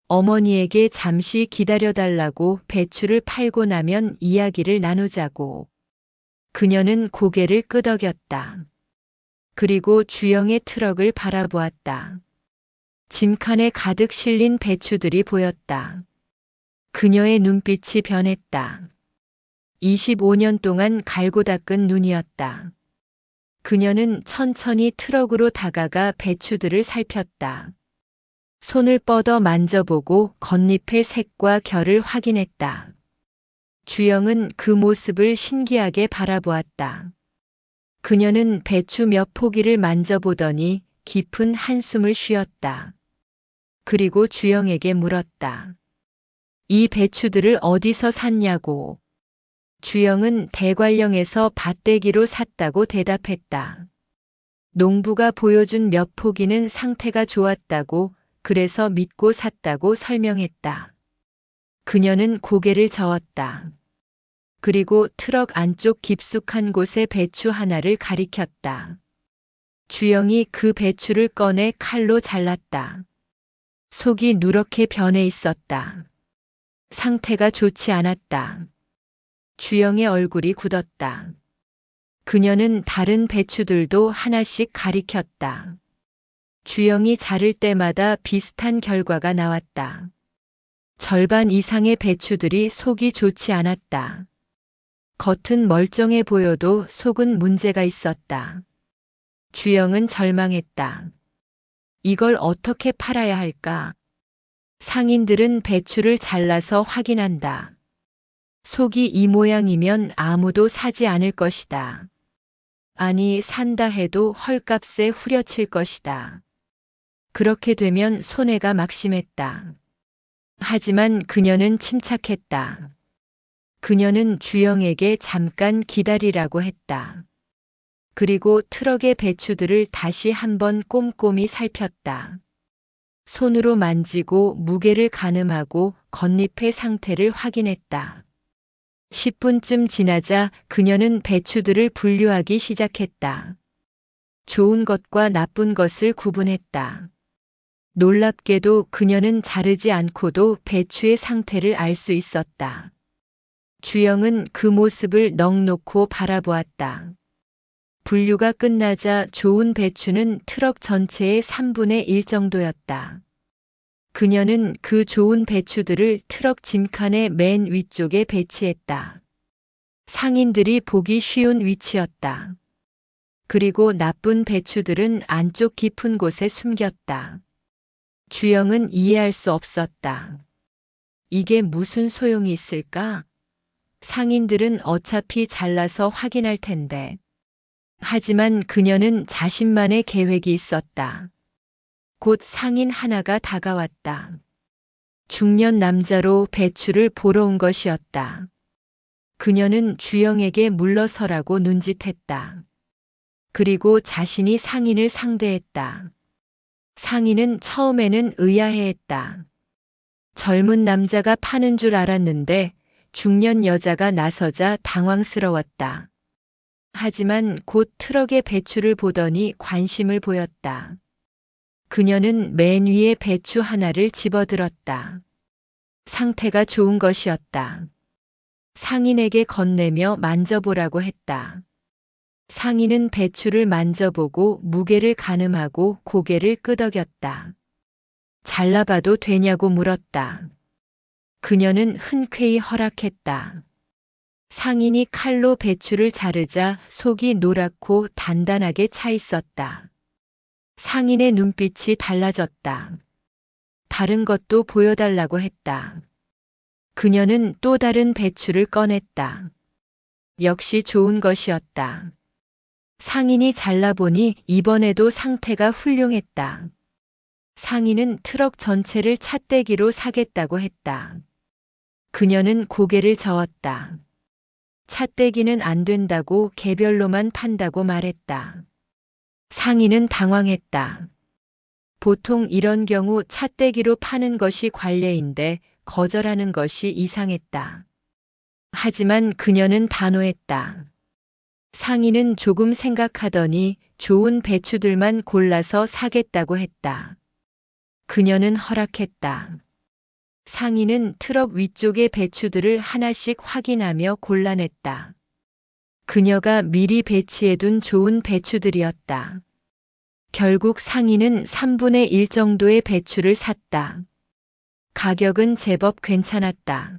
어머니에게 잠시 기다려달라고 배추를 팔고 나면 이야기를 나누자고. 그녀는 고개를 끄덕였다. 그리고 주영의 트럭을 바라보았다. 짐칸에 가득 실린 배추들이 보였다. 그녀의 눈빛이 변했다. 25년 동안 갈고 닦은 눈이었다. 그녀는 천천히 트럭으로 다가가 배추들을 살폈다. 손을 뻗어 만져보고 겉잎의 색과 결을 확인했다. 주영은 그 모습을 신기하게 바라보았다. 그녀는 배추 몇 포기를 만져보더니 깊은 한숨을 쉬었다. 그리고 주영에게 물었다. 이 배추들을 어디서 샀냐고. 주영은 대관령에서 밭대기로 샀다고 대답했다. 농부가 보여준 몇 포기는 상태가 좋았다고, 그래서 믿고 샀다고 설명했다. 그녀는 고개를 저었다. 그리고 트럭 안쪽 깊숙한 곳에 배추 하나를 가리켰다. 주영이 그 배추를 꺼내 칼로 잘랐다. 속이 누렇게 변해 있었다. 상태가 좋지 않았다. 주영의 얼굴이 굳었다. 그녀는 다른 배추들도 하나씩 가리켰다. 주영이 자를 때마다 비슷한 결과가 나왔다. 절반 이상의 배추들이 속이 좋지 않았다. 겉은 멀쩡해 보여도 속은 문제가 있었다. 주영은 절망했다. 이걸 어떻게 팔아야 할까? 상인들은 배추를 잘라서 확인한다. 속이 이 모양이면 아무도 사지 않을 것이다. 아니, 산다 해도 헐값에 후려칠 것이다. 그렇게 되면 손해가 막심했다. 하지만 그녀는 침착했다. 그녀는 주영에게 잠깐 기다리라고 했다. 그리고 트럭의 배추들을 다시 한번 꼼꼼히 살폈다. 손으로 만지고 무게를 가늠하고 겉잎의 상태를 확인했다. 10분쯤 지나자 그녀는 배추들을 분류하기 시작했다. 좋은 것과 나쁜 것을 구분했다. 놀랍게도 그녀는 자르지 않고도 배추의 상태를 알 수 있었다. 주영은 그 모습을 넋놓고 바라보았다. 분류가 끝나자 좋은 배추는 트럭 전체의 3분의 1 정도였다. 그녀는 그 좋은 배추들을 트럭 짐칸의 맨 위쪽에 배치했다. 상인들이 보기 쉬운 위치였다. 그리고 나쁜 배추들은 안쪽 깊은 곳에 숨겼다. 주영은 이해할 수 없었다. 이게 무슨 소용이 있을까? 상인들은 어차피 잘라서 확인할 텐데. 하지만 그녀는 자신만의 계획이 있었다. 곧 상인 하나가 다가왔다. 중년 남자로 배추를 보러 온 것이었다. 그녀는 주영에게 물러서라고 눈짓했다. 그리고 자신이 상인을 상대했다. 상인은 처음에는 의아해했다. 젊은 남자가 파는 줄 알았는데 중년 여자가 나서자 당황스러웠다. 하지만 곧 트럭의 배추를 보더니 관심을 보였다. 그녀는 맨 위에 배추 하나를 집어들었다. 상태가 좋은 것이었다. 상인에게 건네며 만져보라고 했다. 상인은 배추를 만져보고 무게를 가늠하고 고개를 끄덕였다. 잘라봐도 되냐고 물었다. 그녀는 흔쾌히 허락했다. 상인이 칼로 배추를 자르자 속이 노랗고 단단하게 차 있었다. 상인의 눈빛이 달라졌다. 다른 것도 보여달라고 했다. 그녀는 또 다른 배추를 꺼냈다. 역시 좋은 것이었다. 상인이 잘라보니 이번에도 상태가 훌륭했다. 상인은 트럭 전체를 찻대기로 사겠다고 했다. 그녀는 고개를 저었다. 찻대기는 안 된다고 개별로만 판다고 말했다. 상인은 당황했다. 보통 이런 경우 찻대기로 파는 것이 관례인데 거절하는 것이 이상했다. 하지만 그녀는 단호했다. 상인은 조금 생각하더니 좋은 배추들만 골라서 사겠다고 했다. 그녀는 허락했다. 상인은 트럭 위쪽의 배추들을 하나씩 확인하며 골라냈다. 그녀가 미리 배치해둔 좋은 배추들이었다. 결국 상인은 3분의 1 정도의 배추를 샀다. 가격은 제법 괜찮았다.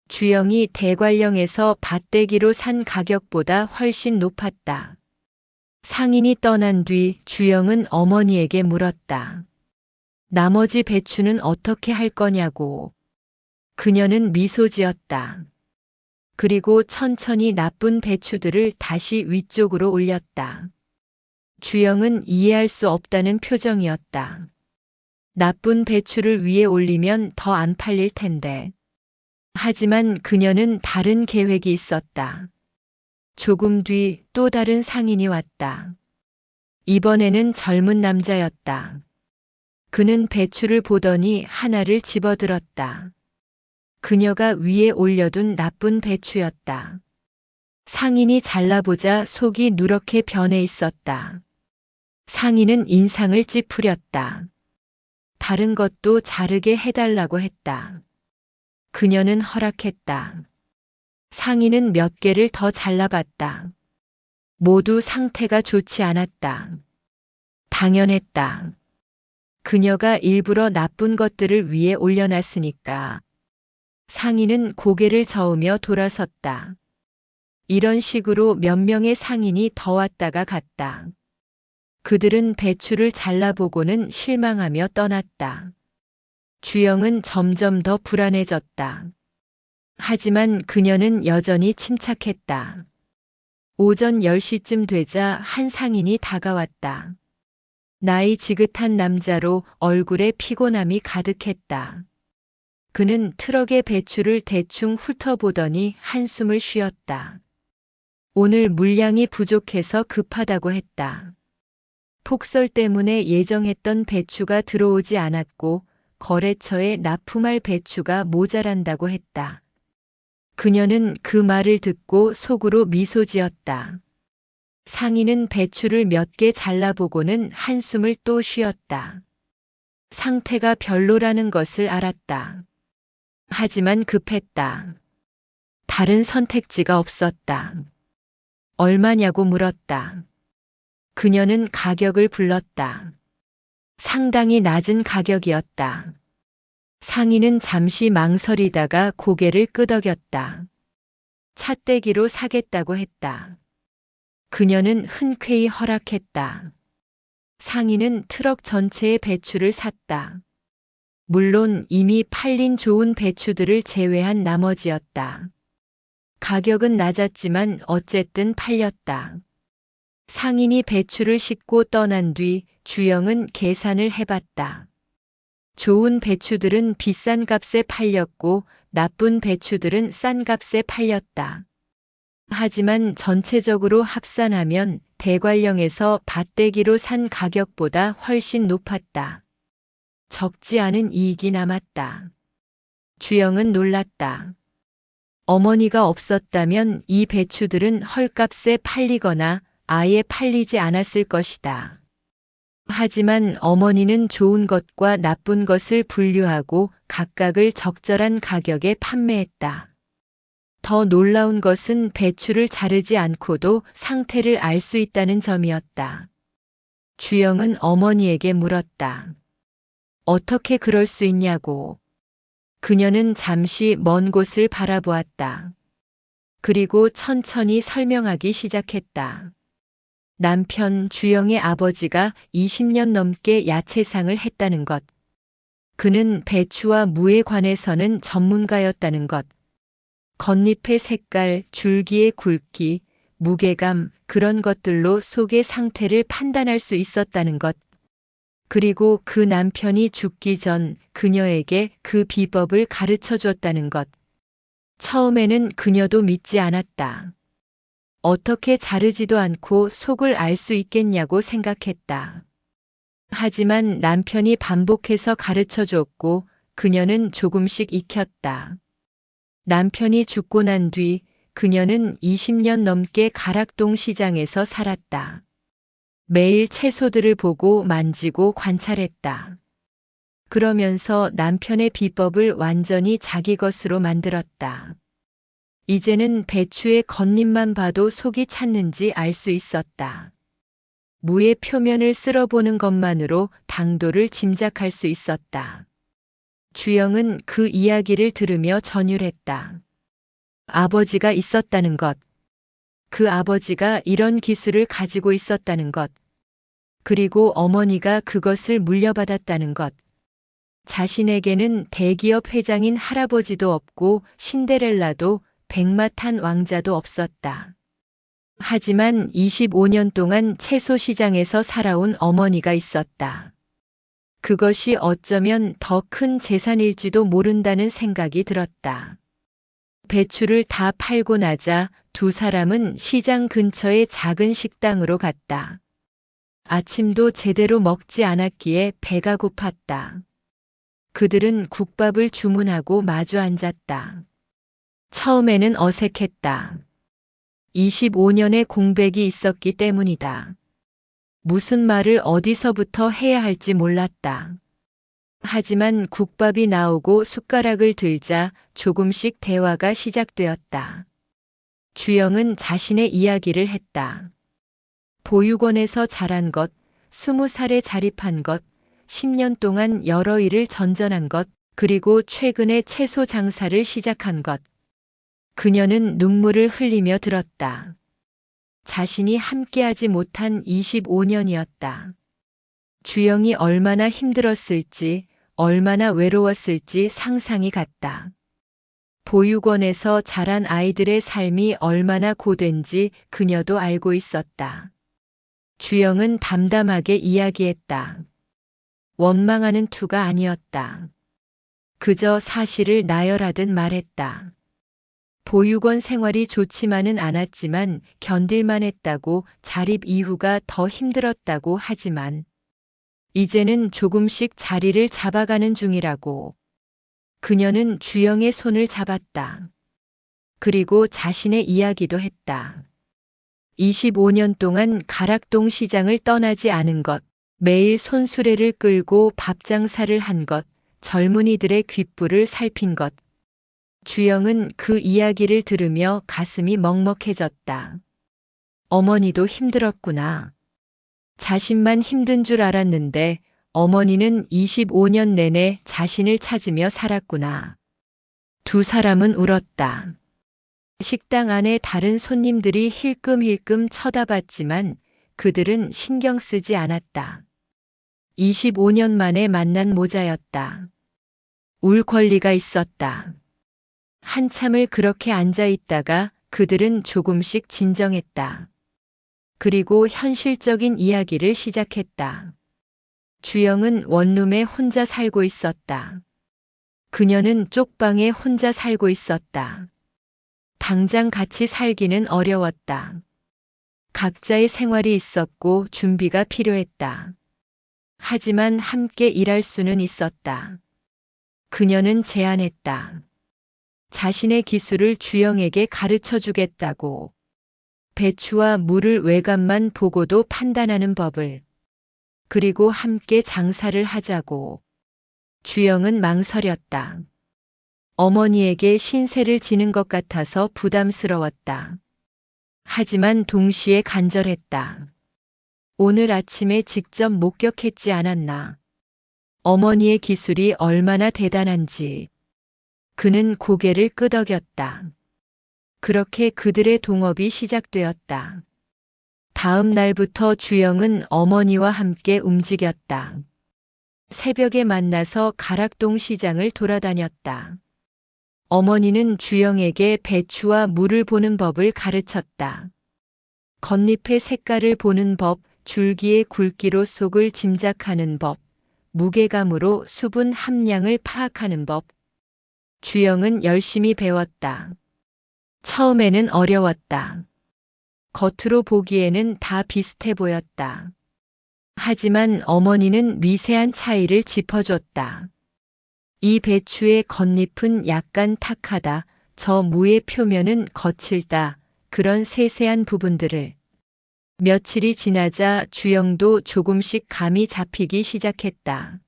주영이 대관령에서 밭대기로 산 가격보다 훨씬 높았다. 상인이 떠난 뒤 주영은 어머니에게 물었다. 나머지 배추는 어떻게 할 거냐고. 그녀는 미소 지었다. 그리고 천천히 나쁜 배추들을 다시 위쪽으로 올렸다. 주영은 이해할 수 없다는 표정이었다. 나쁜 배추를 위에 올리면 더 안 팔릴 텐데. 하지만 그녀는 다른 계획이 있었다. 조금 뒤 또 다른 상인이 왔다. 이번에는 젊은 남자였다. 그는 배추를 보더니 하나를 집어들었다. 그녀가 위에 올려둔 나쁜 배추였다. 상인이 잘라보자 속이 누렇게 변해 있었다. 상인은 인상을 찌푸렸다. 다른 것도 자르게 해달라고 했다. 그녀는 허락했다. 상인은 몇 개를 더 잘라봤다. 모두 상태가 좋지 않았다. 당연했다. 그녀가 일부러 나쁜 것들을 위에 올려놨으니까. 상인은 고개를 저으며 돌아섰다. 이런 식으로 몇 명의 상인이 더 왔다가 갔다. 그들은 배추를 잘라보고는 실망하며 떠났다. 주영은 점점 더 불안해졌다. 하지만 그녀는 여전히 침착했다. 오전 10시쯤 되자 한 상인이 다가왔다. 나이 지긋한 남자로 얼굴에 피곤함이 가득했다. 그는 트럭의 배추를 대충 훑어보더니 한숨을 쉬었다. 오늘 물량이 부족해서 급하다고 했다. 폭설 때문에 예정했던 배추가 들어오지 않았고 거래처에 납품할 배추가 모자란다고 했다. 그녀는 그 말을 듣고 속으로 미소 지었다. 상인은 배추를 몇 개 잘라보고는 한숨을 또 쉬었다. 상태가 별로라는 것을 알았다. 하지만 급했다. 다른 선택지가 없었다. 얼마냐고 물었다. 그녀는 가격을 불렀다. 상당히 낮은 가격이었다. 상인은 잠시 망설이다가 고개를 끄덕였다. 찻대기로 사겠다고 했다. 그녀는 흔쾌히 허락했다. 상인은 트럭 전체의 배추를 샀다. 물론 이미 팔린 좋은 배추들을 제외한 나머지였다. 가격은 낮았지만 어쨌든 팔렸다. 상인이 배추를 싣고 떠난 뒤 주영은 계산을 해봤다. 좋은 배추들은 비싼 값에 팔렸고 나쁜 배추들은 싼 값에 팔렸다. 하지만 전체적으로 합산하면 대관령에서 밭대기로 산 가격보다 훨씬 높았다. 적지 않은 이익이 남았다. 주영은 놀랐다. 어머니가 없었다면 이 배추들은 헐값에 팔리거나 아예 팔리지 않았을 것이다. 하지만 어머니는 좋은 것과 나쁜 것을 분류하고 각각을 적절한 가격에 판매했다. 더 놀라운 것은 배추를 자르지 않고도 상태를 알 수 있다는 점이었다. 주영은 어머니에게 물었다. 어떻게 그럴 수 있냐고. 그녀는 잠시 먼 곳을 바라보았다. 그리고 천천히 설명하기 시작했다. 남편 주영의 아버지가 20년 넘게 야채상을 했다는 것. 그는 배추와 무에 관해서는 전문가였다는 것. 겉잎의 색깔, 줄기의 굵기, 무게감, 그런 것들로 속의 상태를 판단할 수 있었다는 것. 그리고 그 남편이 죽기 전 그녀에게 그 비법을 가르쳐 줬다는 것. 처음에는 그녀도 믿지 않았다. 어떻게 자르지도 않고 속을 알 수 있겠냐고 생각했다. 하지만 남편이 반복해서 가르쳐 줬고 그녀는 조금씩 익혔다. 남편이 죽고 난 뒤 그녀는 20년 넘게 가락동 시장에서 살았다. 매일 채소들을 보고 만지고 관찰했다. 그러면서 남편의 비법을 완전히 자기 것으로 만들었다. 이제는 배추의 겉잎만 봐도 속이 찼는지 알 수 있었다. 무의 표면을 쓸어보는 것만으로 당도를 짐작할 수 있었다. 주영은 그 이야기를 들으며 전율했다. 아버지가 있었다는 것, 그 아버지가 이런 기술을 가지고 있었다는 것, 그리고 어머니가 그것을 물려받았다는 것. 자신에게는 대기업 회장인 할아버지도 없고 신데렐라도 백마탄 왕자도 없었다. 하지만 25년 동안 채소 시장에서 살아온 어머니가 있었다. 그것이 어쩌면 더 큰 재산일지도 모른다는 생각이 들었다. 배추를 다 팔고 나자 두 사람은 시장 근처의 작은 식당으로 갔다. 아침도 제대로 먹지 않았기에 배가 고팠다. 그들은 국밥을 주문하고 마주 앉았다. 처음에는 어색했다. 25년의 공백이 있었기 때문이다. 무슨 말을 어디서부터 해야 할지 몰랐다. 하지만 국밥이 나오고 숟가락을 들자 조금씩 대화가 시작되었다. 주영은 자신의 이야기를 했다. 보육원에서 자란 것, 20살에 자립한 것, 10년 동안 여러 일을 전전한 것, 그리고 최근에 채소 장사를 시작한 것. 그녀는 눈물을 흘리며 들었다. 자신이 함께하지 못한 25년이었다. 주영이 얼마나 힘들었을지, 얼마나 외로웠을지 상상이 갔다. 보육원에서 자란 아이들의 삶이 얼마나 고된지 그녀도 알고 있었다. 주영은 담담하게 이야기했다. 원망하는 투가 아니었다. 그저 사실을 나열하듯 말했다. 보육원 생활이 좋지만은 않았지만 견딜만 했다고, 자립 이후가 더 힘들었다고, 하지만 이제는 조금씩 자리를 잡아가는 중이라고. 그녀는 주영의 손을 잡았다. 그리고 자신의 이야기도 했다. 25년 동안 가락동 시장을 떠나지 않은 것, 매일 손수레를 끌고 밥 장사를 한 것, 젊은이들의 귓불을 살핀 것. 주영은 그 이야기를 들으며 가슴이 먹먹해졌다. 어머니도 힘들었구나. 자신만 힘든 줄 알았는데 어머니는 25년 내내 자신을 찾으며 살았구나. 두 사람은 울었다. 식당 안에 다른 손님들이 힐끔힐끔 쳐다봤지만 그들은 신경 쓰지 않았다. 25년 만에 만난 모자였다. 울 권리가 있었다. 한참을 그렇게 앉아 있다가 그들은 조금씩 진정했다. 그리고 현실적인 이야기를 시작했다. 주영은 원룸에 혼자 살고 있었다. 그녀는 쪽방에 혼자 살고 있었다. 당장 같이 살기는 어려웠다. 각자의 생활이 있었고 준비가 필요했다. 하지만 함께 일할 수는 있었다. 그녀는 제안했다. 자신의 기술을 주영에게 가르쳐 주겠다고. 배추와 물을 외관만 보고도 판단하는 법을. 그리고 함께 장사를 하자고. 주영은 망설였다. 어머니에게 신세를 지는 것 같아서 부담스러웠다. 하지만 동시에 간절했다. 오늘 아침에 직접 목격했지 않았나. 어머니의 기술이 얼마나 대단한지. 그는 고개를 끄덕였다. 그렇게 그들의 동업이 시작되었다. 다음 날부터 주영은 어머니와 함께 움직였다. 새벽에 만나서 가락동 시장을 돌아다녔다. 어머니는 주영에게 배추와 물을 보는 법을 가르쳤다. 겉잎의 색깔을 보는 법, 줄기의 굵기로 속을 짐작하는 법, 무게감으로 수분 함량을 파악하는 법. 주영은 열심히 배웠다. 처음에는 어려웠다. 겉으로 보기에는 다 비슷해 보였다. 하지만 어머니는 미세한 차이를 짚어줬다. 이 배추의 겉잎은 약간 탁하다. 저 무의 표면은 거칠다. 그런 세세한 부분들을. 며칠이 지나자 주영도 조금씩 감이 잡히기 시작했다.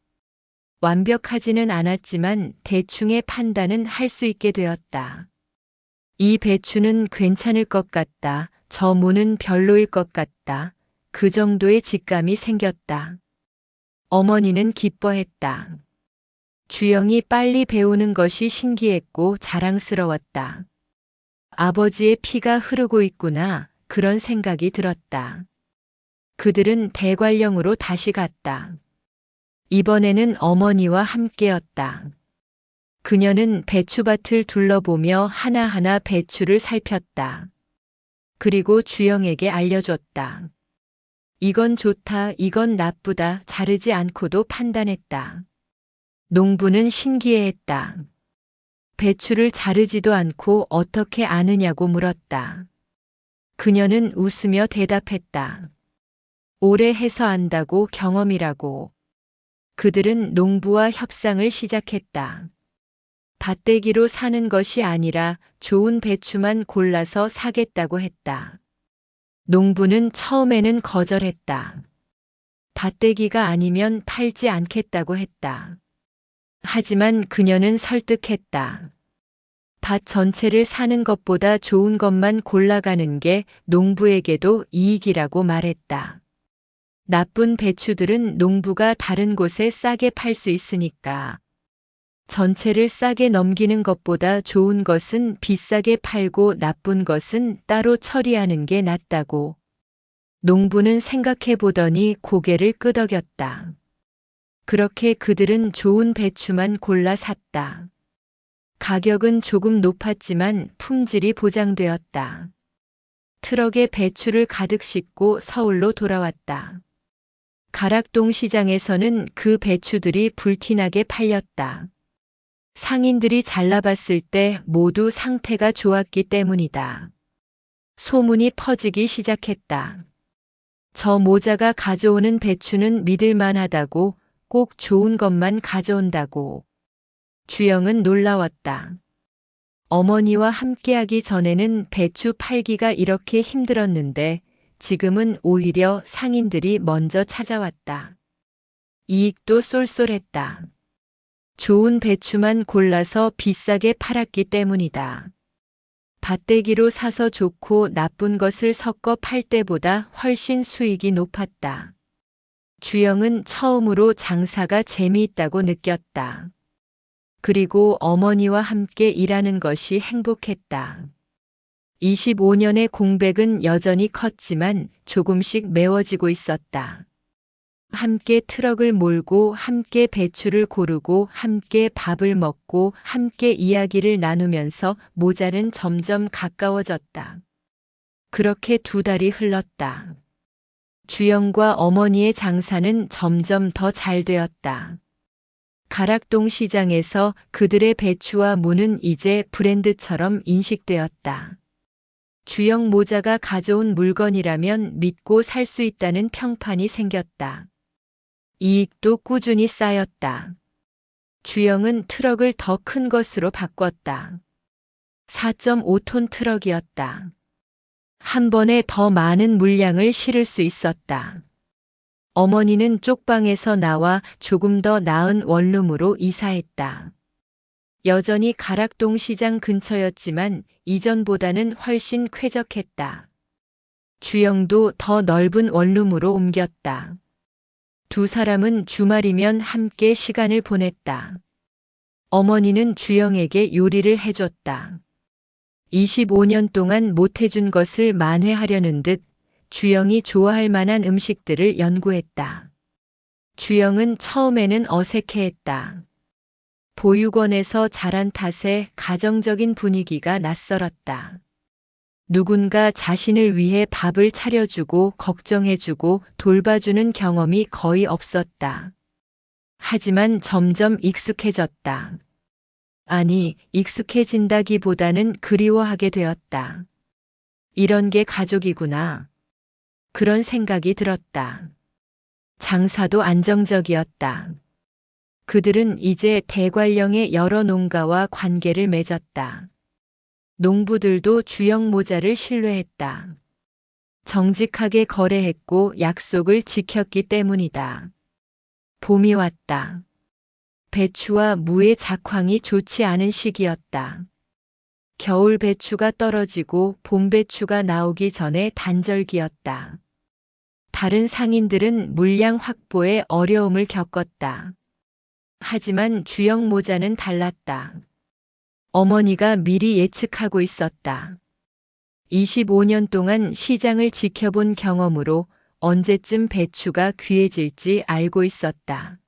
완벽하지는 않았지만 대충의 판단은 할 수 있게 되었다. 이 배추는 괜찮을 것 같다. 저 무는 별로일 것 같다. 그 정도의 직감이 생겼다. 어머니는 기뻐했다. 주영이 빨리 배우는 것이 신기했고 자랑스러웠다. 아버지의 피가 흐르고 있구나. 그런 생각이 들었다. 그들은 대관령으로 다시 갔다. 이번에는 어머니와 함께였다. 그녀는 배추밭을 둘러보며 하나하나 배추를 살폈다. 그리고 주영에게 알려줬다. 이건 좋다, 이건 나쁘다, 자르지 않고도 판단했다. 농부는 신기해했다. 배추를 자르지도 않고 어떻게 아느냐고 물었다. 그녀는 웃으며 대답했다. 오래 해서 안다고, 경험이라고. 그들은 농부와 협상을 시작했다. 밭대기로 사는 것이 아니라 좋은 배추만 골라서 사겠다고 했다. 농부는 처음에는 거절했다. 밭대기가 아니면 팔지 않겠다고 했다. 하지만 그녀는 설득했다. 밭 전체를 사는 것보다 좋은 것만 골라가는 게 농부에게도 이익이라고 말했다. 나쁜 배추들은 농부가 다른 곳에 싸게 팔 수 있으니까. 전체를 싸게 넘기는 것보다 좋은 것은 비싸게 팔고 나쁜 것은 따로 처리하는 게 낫다고. 농부는 생각해 보더니 고개를 끄덕였다. 그렇게 그들은 좋은 배추만 골라 샀다. 가격은 조금 높았지만 품질이 보장되었다. 트럭에 배추를 가득 싣고 서울로 돌아왔다. 가락동 시장에서는 그 배추들이 불티나게 팔렸다. 상인들이 잘라봤을 때 모두 상태가 좋았기 때문이다. 소문이 퍼지기 시작했다. 저 모자가 가져오는 배추는 믿을만하다고, 꼭 좋은 것만 가져온다고. 주영은 놀라웠다. 어머니와 함께하기 전에는 배추 팔기가 이렇게 힘들었는데 지금은 오히려 상인들이 먼저 찾아왔다. 이익도 쏠쏠했다. 좋은 배추만 골라서 비싸게 팔았기 때문이다. 밭대기로 사서 좋고 나쁜 것을 섞어 팔 때보다 훨씬 수익이 높았다. 주영은 처음으로 장사가 재미있다고 느꼈다. 그리고 어머니와 함께 일하는 것이 행복했다. 25년의 공백은 여전히 컸지만 조금씩 메워지고 있었다. 함께 트럭을 몰고 함께 배추를 고르고 함께 밥을 먹고 함께 이야기를 나누면서 모자는 점점 가까워졌다. 그렇게 2달이 흘렀다. 주영과 어머니의 장사는 점점 더 잘 되었다. 가락동 시장에서 그들의 배추와 무는 이제 브랜드처럼 인식되었다. 주영 모자가 가져온 물건이라면 믿고 살 수 있다는 평판이 생겼다. 이익도 꾸준히 쌓였다. 주영은 트럭을 더 큰 것으로 바꿨다. 4.5톤 트럭이었다. 한 번에 더 많은 물량을 실을 수 있었다. 어머니는 쪽방에서 나와 조금 더 나은 원룸으로 이사했다. 여전히 가락동 시장 근처였지만 이전보다는 훨씬 쾌적했다. 주영도 더 넓은 원룸으로 옮겼다. 2 사람은 주말이면 함께 시간을 보냈다. 어머니는 주영에게 요리를 해줬다. 25년 동안 못해준 것을 만회하려는 듯 주영이 좋아할 만한 음식들을 연구했다. 주영은 처음에는 어색해했다. 보육원에서 자란 탓에 가정적인 분위기가 낯설었다. 누군가 자신을 위해 밥을 차려주고 걱정해주고 돌봐주는 경험이 거의 없었다. 하지만 점점 익숙해졌다. 아니, 익숙해진다기보다는 그리워하게 되었다. 이런 게 가족이구나. 그런 생각이 들었다. 장사도 안정적이었다. 그들은 이제 대관령의 여러 농가와 관계를 맺었다. 농부들도 주영 모자를 신뢰했다. 정직하게 거래했고 약속을 지켰기 때문이다. 봄이 왔다. 배추와 무의 작황이 좋지 않은 시기였다. 겨울 배추가 떨어지고 봄 배추가 나오기 전에 단절기였다. 다른 상인들은 물량 확보에 어려움을 겪었다. 하지만 주영 모자는 달랐다. 어머니가 미리 예측하고 있었다. 25년 동안 시장을 지켜본 경험으로 언제쯤 배추가 귀해질지 알고 있었다.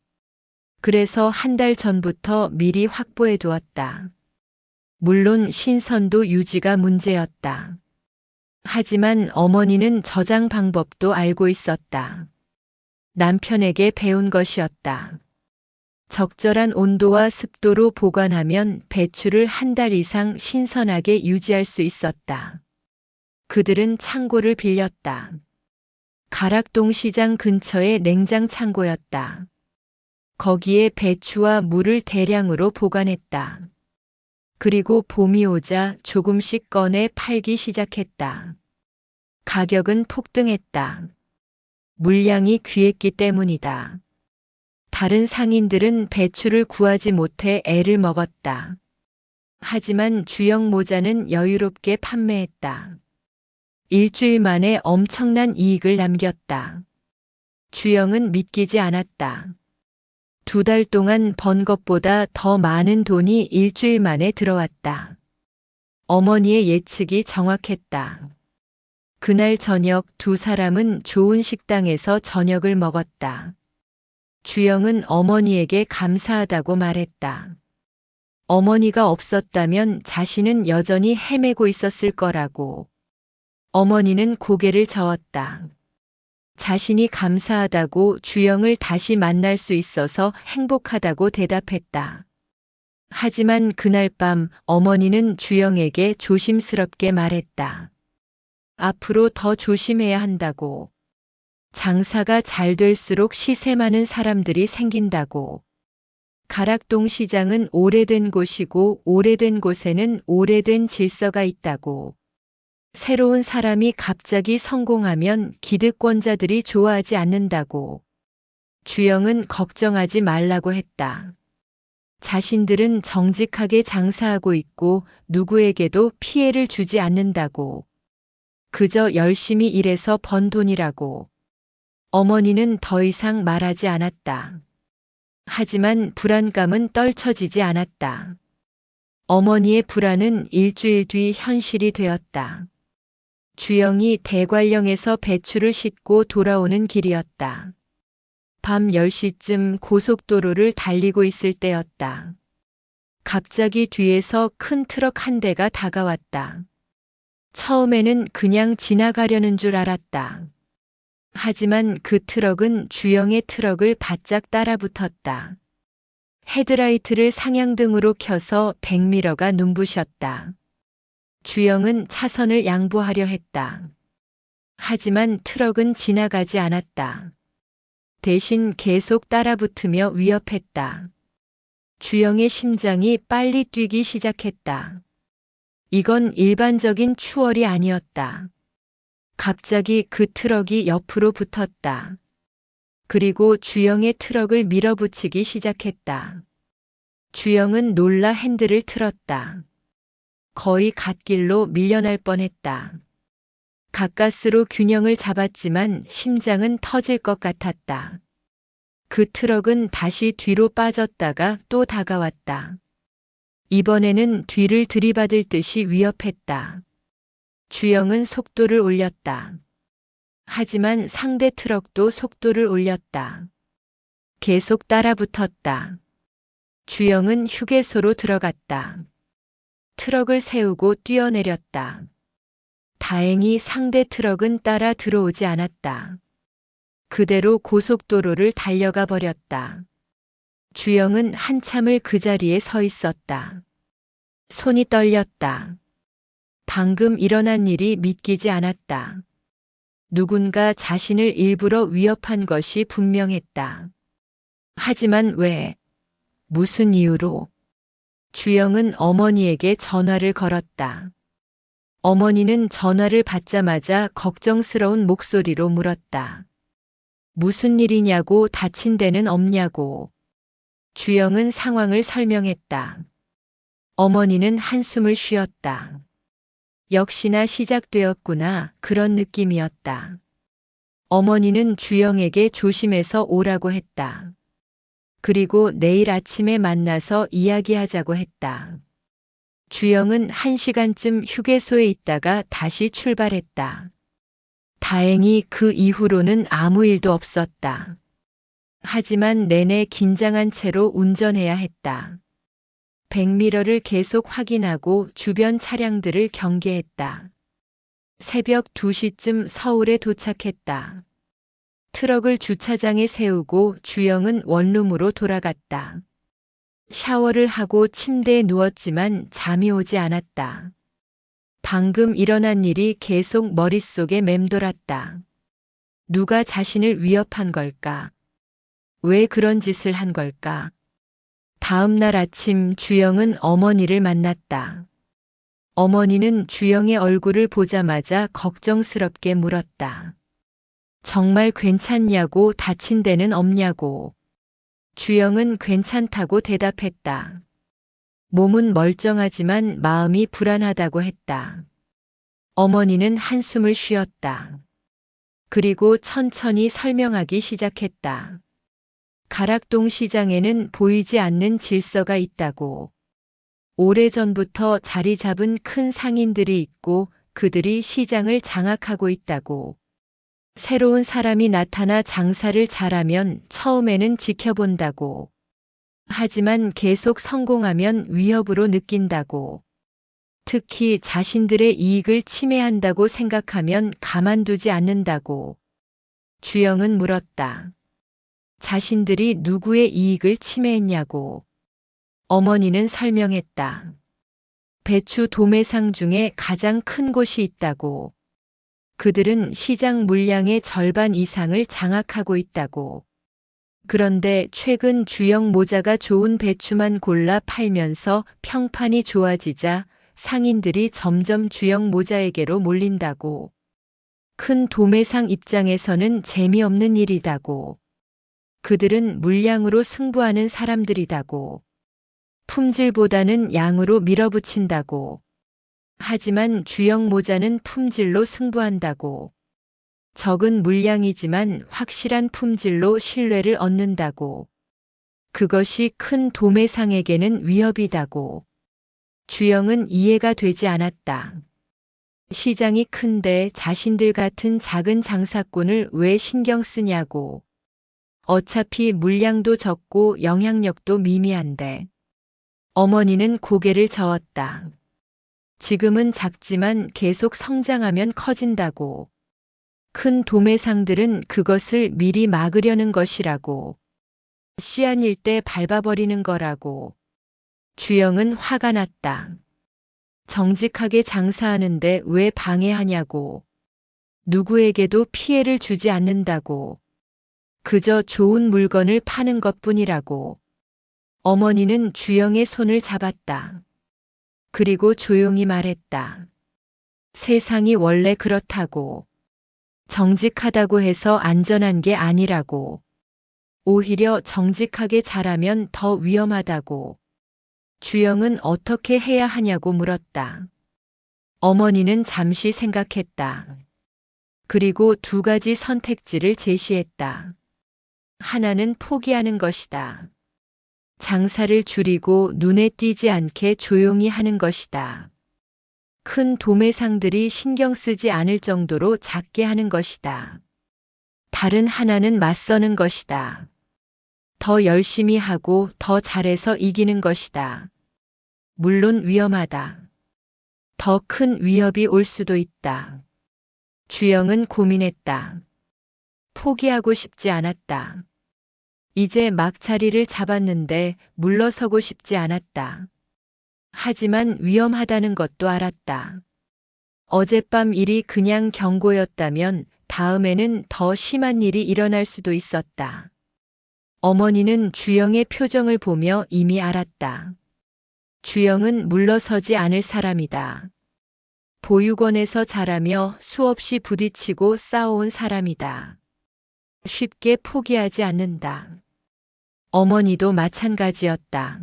그래서 한 달 전부터 미리 확보해 두었다. 물론 신선도 유지가 문제였다. 하지만 어머니는 저장 방법도 알고 있었다. 남편에게 배운 것이었다. 적절한 온도와 습도로 보관하면 배추를 한 달 이상 신선하게 유지할 수 있었다. 그들은 창고를 빌렸다. 가락동 시장 근처의 냉장 창고였다. 거기에 배추와 물을 대량으로 보관했다. 그리고 봄이 오자 조금씩 꺼내 팔기 시작했다. 가격은 폭등했다. 물량이 귀했기 때문이다. 다른 상인들은 배추를 구하지 못해 애를 먹었다. 하지만 주영 모자는 여유롭게 판매했다. 일주일 만에 엄청난 이익을 남겼다. 주영은 믿기지 않았다. 2달 동안 번 것보다 더 많은 돈이 일주일 만에 들어왔다. 어머니의 예측이 정확했다. 그날 저녁 두 사람은 좋은 식당에서 저녁을 먹었다. 주영은 어머니에게 감사하다고 말했다. 어머니가 없었다면 자신은 여전히 헤매고 있었을 거라고. 어머니는 고개를 저었다. 자신이 감사하다고 주영을 다시 만날 수 있어서 행복하다고 대답했다. 하지만 그날 밤 어머니는 주영에게 조심스럽게 말했다. 앞으로 더 조심해야 한다고. 장사가 잘 될수록 시세 많은 사람들이 생긴다고. 가락동 시장은 오래된 곳이고 오래된 곳에는 오래된 질서가 있다고. 새로운 사람이 갑자기 성공하면 기득권자들이 좋아하지 않는다고. 주영은 걱정하지 말라고 했다. 자신들은 정직하게 장사하고 있고 누구에게도 피해를 주지 않는다고. 그저 열심히 일해서 번 돈이라고. 어머니는 더 이상 말하지 않았다. 하지만 불안감은 떨쳐지지 않았다. 어머니의 불안은 일주일 뒤 현실이 되었다. 주영이 대관령에서 배추를 싣고 돌아오는 길이었다. 밤 10시쯤 고속도로를 달리고 있을 때였다. 갑자기 뒤에서 큰 트럭 한 대가 다가왔다. 처음에는 그냥 지나가려는 줄 알았다. 하지만 그 트럭은 주영의 트럭을 바짝 따라붙었다. 헤드라이트를 상향등으로 켜서 백미러가 눈부셨다. 주영은 차선을 양보하려 했다. 하지만 트럭은 지나가지 않았다. 대신 계속 따라붙으며 위협했다. 주영의 심장이 빨리 뛰기 시작했다. 이건 일반적인 추월이 아니었다. 갑자기 그 트럭이 옆으로 붙었다. 그리고 주영의 트럭을 밀어붙이기 시작했다. 주영은 놀라 핸들을 틀었다. 거의 갓길로 밀려날 뻔했다. 가까스로 균형을 잡았지만 심장은 터질 것 같았다. 그 트럭은 다시 뒤로 빠졌다가 또 다가왔다. 이번에는 뒤를 들이받을 듯이 위협했다. 주영은 속도를 올렸다. 하지만 상대 트럭도 속도를 올렸다. 계속 따라붙었다. 주영은 휴게소로 들어갔다. 트럭을 세우고 뛰어내렸다. 다행히 상대 트럭은 따라 들어오지 않았다. 그대로 고속도로를 달려가 버렸다. 주영은 한참을 그 자리에 서 있었다. 손이 떨렸다. 방금 일어난 일이 믿기지 않았다. 누군가 자신을 일부러 위협한 것이 분명했다. 하지만 왜? 무슨 이유로? 주영은 어머니에게 전화를 걸었다. 어머니는 전화를 받자마자 걱정스러운 목소리로 물었다. 무슨 일이냐고, 다친 데는 없냐고. 주영은 상황을 설명했다. 어머니는 한숨을 쉬었다. 역시나 시작되었구나, 그런 느낌이었다. 어머니는 주영에게 조심해서 오라고 했다. 그리고 내일 아침에 만나서 이야기하자고 했다. 주영은 1시간쯤 휴게소에 있다가 다시 출발했다. 다행히 그 이후로는 아무 일도 없었다. 하지만 내내 긴장한 채로 운전해야 했다. 백미러를 계속 확인하고 주변 차량들을 경계했다. 새벽 2시쯤 서울에 도착했다. 트럭을 주차장에 세우고 주영은 원룸으로 돌아갔다. 샤워를 하고 침대에 누웠지만 잠이 오지 않았다. 방금 일어난 일이 계속 머릿속에 맴돌았다. 누가 자신을 위협한 걸까? 왜 그런 짓을 한 걸까? 다음 날 아침 주영은 어머니를 만났다. 어머니는 주영의 얼굴을 보자마자 걱정스럽게 물었다. 정말 괜찮냐고, 다친 데는 없냐고. 주영은 괜찮다고 대답했다. 몸은 멀쩡하지만 마음이 불안하다고 했다. 어머니는 한숨을 쉬었다. 그리고 천천히 설명하기 시작했다. 가락동 시장에는 보이지 않는 질서가 있다고. 오래전부터 자리 잡은 큰 상인들이 있고 그들이 시장을 장악하고 있다고. 새로운 사람이 나타나 장사를 잘하면 처음에는 지켜본다고. 하지만 계속 성공하면 위협으로 느낀다고. 특히 자신들의 이익을 침해한다고 생각하면 가만두지 않는다고. 주영은 물었다. 자신들이 누구의 이익을 침해했냐고. 어머니는 설명했다. 배추 도매상 중에 가장 큰 곳이 있다고. 그들은 시장 물량의 절반 이상을 장악하고 있다고. 그런데 최근 주영 모자가 좋은 배추만 골라 팔면서 평판이 좋아지자 상인들이 점점 주영 모자에게로 몰린다고. 큰 도매상 입장에서는 재미없는 일이다고. 그들은 물량으로 승부하는 사람들이다고. 품질보다는 양으로 밀어붙인다고. 하지만 주영 모자는 품질로 승부한다고. 적은 물량이지만 확실한 품질로 신뢰를 얻는다고. 그것이 큰 도매상에게는 위협이다고. 주영은 이해가 되지 않았다. 시장이 큰데 자신들 같은 작은 장사꾼을 왜 신경 쓰냐고. 어차피 물량도 적고 영향력도 미미한데. 어머니는 고개를 저었다. 지금은 작지만 계속 성장하면 커진다고. 큰 도매상들은 그것을 미리 막으려는 것이라고. 씨앗일 때 밟아버리는 거라고. 주영은 화가 났다. 정직하게 장사하는데 왜 방해하냐고. 누구에게도 피해를 주지 않는다고. 그저 좋은 물건을 파는 것뿐이라고. 어머니는 주영의 손을 잡았다. 그리고 조용히 말했다. 세상이 원래 그렇다고. 정직하다고 해서 안전한 게 아니라고. 오히려 정직하게 잘하면 더 위험하다고. 주영은 어떻게 해야 하냐고 물었다. 어머니는 잠시 생각했다. 그리고 2가지 선택지를 제시했다. 하나는 포기하는 것이다. 장사를 줄이고 눈에 띄지 않게 조용히 하는 것이다. 큰 도매상들이 신경 쓰지 않을 정도로 작게 하는 것이다. 다른 하나는 맞서는 것이다. 더 열심히 하고 더 잘해서 이기는 것이다. 물론 위험하다. 더 큰 위협이 올 수도 있다. 주영은 고민했다. 포기하고 싶지 않았다. 이제 막 자리를 잡았는데 물러서고 싶지 않았다. 하지만 위험하다는 것도 알았다. 어젯밤 일이 그냥 경고였다면 다음에는 더 심한 일이 일어날 수도 있었다. 어머니는 주영의 표정을 보며 이미 알았다. 주영은 물러서지 않을 사람이다. 보육원에서 자라며 수없이 부딪히고 싸워온 사람이다. 쉽게 포기하지 않는다. 어머니도 마찬가지였다.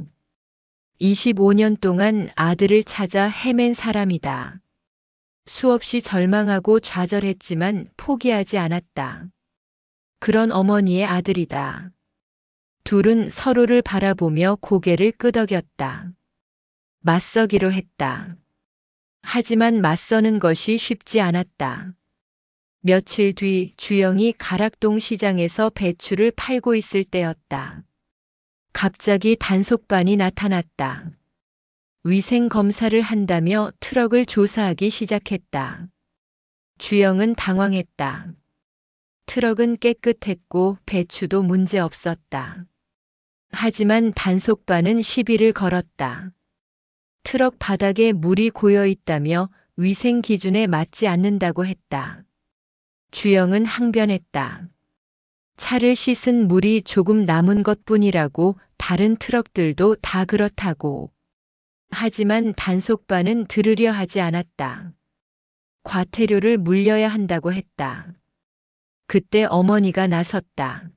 25년 동안 아들을 찾아 헤맨 사람이다. 수없이 절망하고 좌절했지만 포기하지 않았다. 그런 어머니의 아들이다. 둘은 서로를 바라보며 고개를 끄덕였다. 맞서기로 했다. 하지만 맞서는 것이 쉽지 않았다. 며칠 뒤 주영이 가락동 시장에서 배추를 팔고 있을 때였다. 갑자기 단속반이 나타났다. 위생 검사를 한다며 트럭을 조사하기 시작했다. 주영은 당황했다. 트럭은 깨끗했고 배추도 문제 없었다. 하지만 단속반은 시비를 걸었다. 트럭 바닥에 물이 고여 있다며 위생 기준에 맞지 않는다고 했다. 주영은 항변했다. 차를 씻은 물이 조금 남은 것뿐이라고, 다른 트럭들도 다 그렇다고. 하지만 단속반은 들으려 하지 않았다. 과태료를 물려야 한다고 했다. 그때 어머니가 나섰다.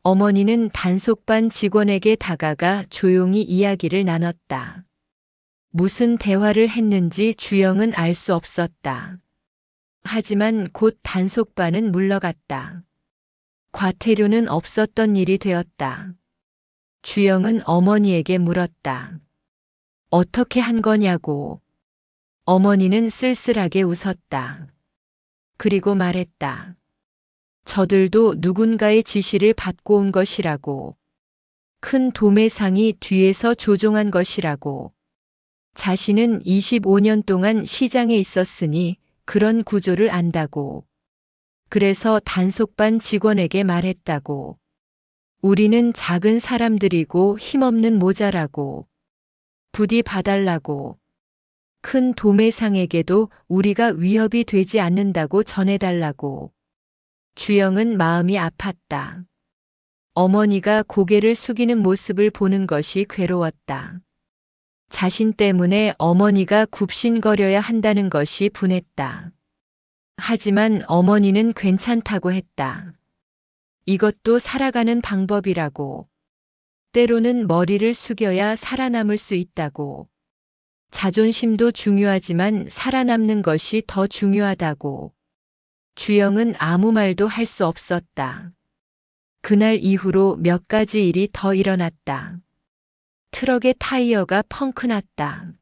어머니는 단속반 직원에게 다가가 조용히 이야기를 나눴다. 무슨 대화를 했는지 주영은 알 수 없었다. 하지만 곧 단속반은 물러갔다. 과태료는 없었던 일이 되었다. 주영은 어머니에게 물었다. 어떻게 한 거냐고. 어머니는 쓸쓸하게 웃었다. 그리고 말했다. 저들도 누군가의 지시를 받고 온 것이라고. 큰 도매상이 뒤에서 조종한 것이라고. 자신은 25년 동안 시장에 있었으니 그런 구조를 안다고. 그래서 단속반 직원에게 말했다고. 우리는 작은 사람들이고 힘없는 모자라고. 부디 봐달라고. 큰 도매상에게도 우리가 위협이 되지 않는다고 전해달라고. 주영은 마음이 아팠다. 어머니가 고개를 숙이는 모습을 보는 것이 괴로웠다. 자신 때문에 어머니가 굽신거려야 한다는 것이 분했다. 하지만 어머니는 괜찮다고 했다. 이것도 살아가는 방법이라고. 때로는 머리를 숙여야 살아남을 수 있다고. 자존심도 중요하지만 살아남는 것이 더 중요하다고. 주영은 아무 말도 할 수 없었다. 그날 이후로 몇 가지 일이 더 일어났다. 트럭의 타이어가 펑크 났다.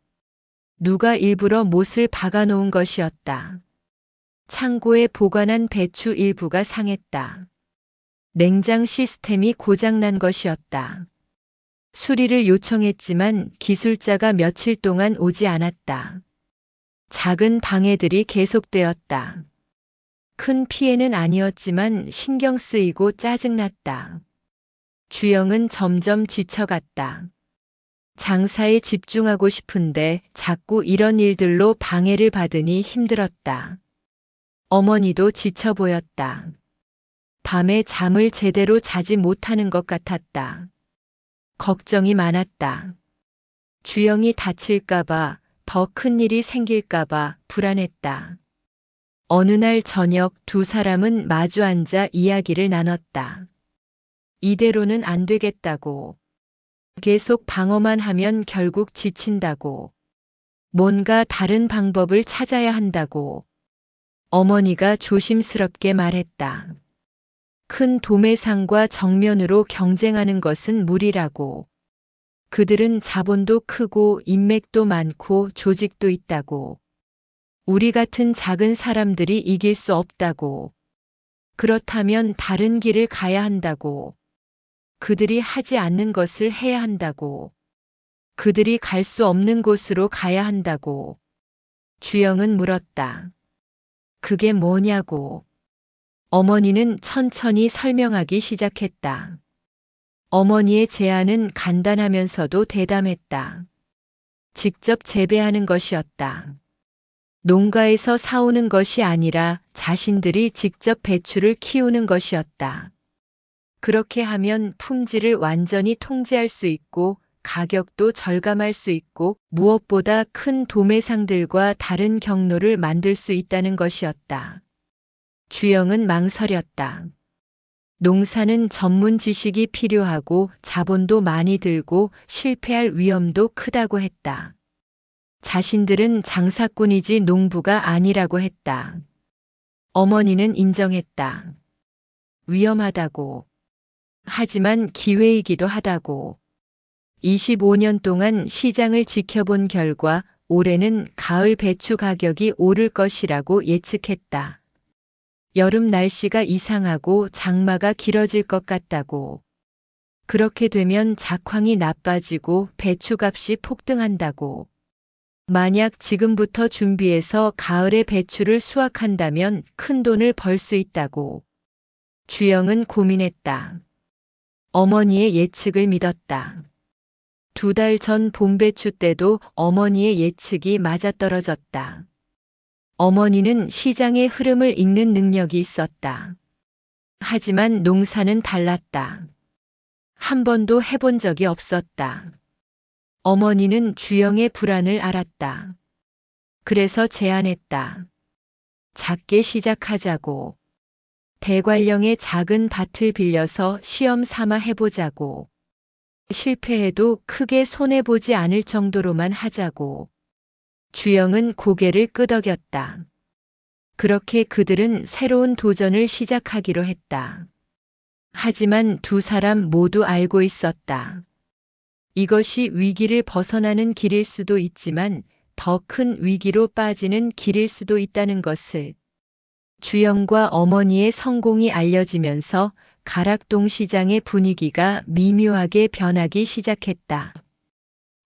누가 일부러 못을 박아놓은 것이었다. 창고에 보관한 배추 일부가 상했다. 냉장 시스템이 고장난 것이었다. 수리를 요청했지만 기술자가 며칠 동안 오지 않았다. 작은 방해들이 계속되었다. 큰 피해는 아니었지만 신경 쓰이고 짜증났다. 주영은 점점 지쳐갔다. 장사에 집중하고 싶은데 자꾸 이런 일들로 방해를 받으니 힘들었다. 어머니도 지쳐 보였다. 밤에 잠을 제대로 자지 못하는 것 같았다. 걱정이 많았다. 주영이 다칠까봐, 더 큰 일이 생길까봐 불안했다. 어느 날 저녁 두 사람은 마주 앉아 이야기를 나눴다. 이대로는 안 되겠다고. 계속 방어만 하면 결국 지친다고. 뭔가 다른 방법을 찾아야 한다고. 어머니가 조심스럽게 말했다. 큰 도매상과 정면으로 경쟁하는 것은 무리라고. 그들은 자본도 크고 인맥도 많고 조직도 있다고. 우리 같은 작은 사람들이 이길 수 없다고. 그렇다면 다른 길을 가야 한다고. 그들이 하지 않는 것을 해야 한다고. 그들이 갈 수 없는 곳으로 가야 한다고. 주영은 물었다. 그게 뭐냐고. 어머니는 천천히 설명하기 시작했다. 어머니의 제안은 간단하면서도 대담했다. 직접 재배하는 것이었다. 농가에서 사오는 것이 아니라 자신들이 직접 배추를 키우는 것이었다. 그렇게 하면 품질을 완전히 통제할 수 있고 가격도 절감할 수 있고 무엇보다 큰 도매상들과 다른 경로를 만들 수 있다는 것이었다. 주영은 망설였다. 농사는 전문 지식이 필요하고 자본도 많이 들고 실패할 위험도 크다고 했다. 자신들은 장사꾼이지 농부가 아니라고 했다. 어머니는 인정했다. 위험하다고. 하지만 기회이기도 하다고. 25년 동안 시장을 지켜본 결과 올해는 가을 배추 가격이 오를 것이라고 예측했다. 여름 날씨가 이상하고 장마가 길어질 것 같다고. 그렇게 되면 작황이 나빠지고 배추값이 폭등한다고. 만약 지금부터 준비해서 가을에 배추를 수확한다면 큰 돈을 벌 수 있다고. 주영은 고민했다. 어머니의 예측을 믿었다. 2달 전 봄배추 때도 어머니의 예측이 맞아떨어졌다. 어머니는 시장의 흐름을 읽는 능력이 있었다. 하지만 농사는 달랐다. 한 번도 해본 적이 없었다. 어머니는 주영의 불안을 알았다. 그래서 제안했다. 작게 시작하자고. 대관령의 작은 밭을 빌려서 시험 삼아 해보자고. 실패해도 크게 손해보지 않을 정도로만 하자고. 주영은 고개를 끄덕였다. 그렇게 그들은 새로운 도전을 시작하기로 했다. 하지만 두 사람 모두 알고 있었다. 이것이 위기를 벗어나는 길일 수도 있지만 더 큰 위기로 빠지는 길일 수도 있다는 것을. 주영과 어머니의 성공이 알려지면서 가락동 시장의 분위기가 미묘하게 변하기 시작했다.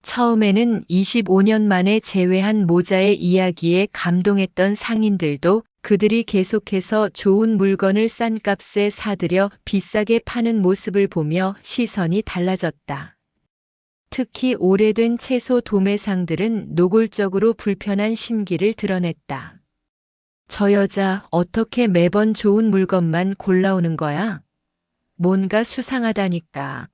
처음에는 25년 만에 재회한 모자의 이야기에 감동했던 상인들도 그들이 계속해서 좋은 물건을 싼 값에 사들여 비싸게 파는 모습을 보며 시선이 달라졌다. 특히 오래된 채소 도매상들은 노골적으로 불편한 심기를 드러냈다. 저 여자 어떻게 매번 좋은 물건만 골라오는 거야? 뭔가 수상하다니까.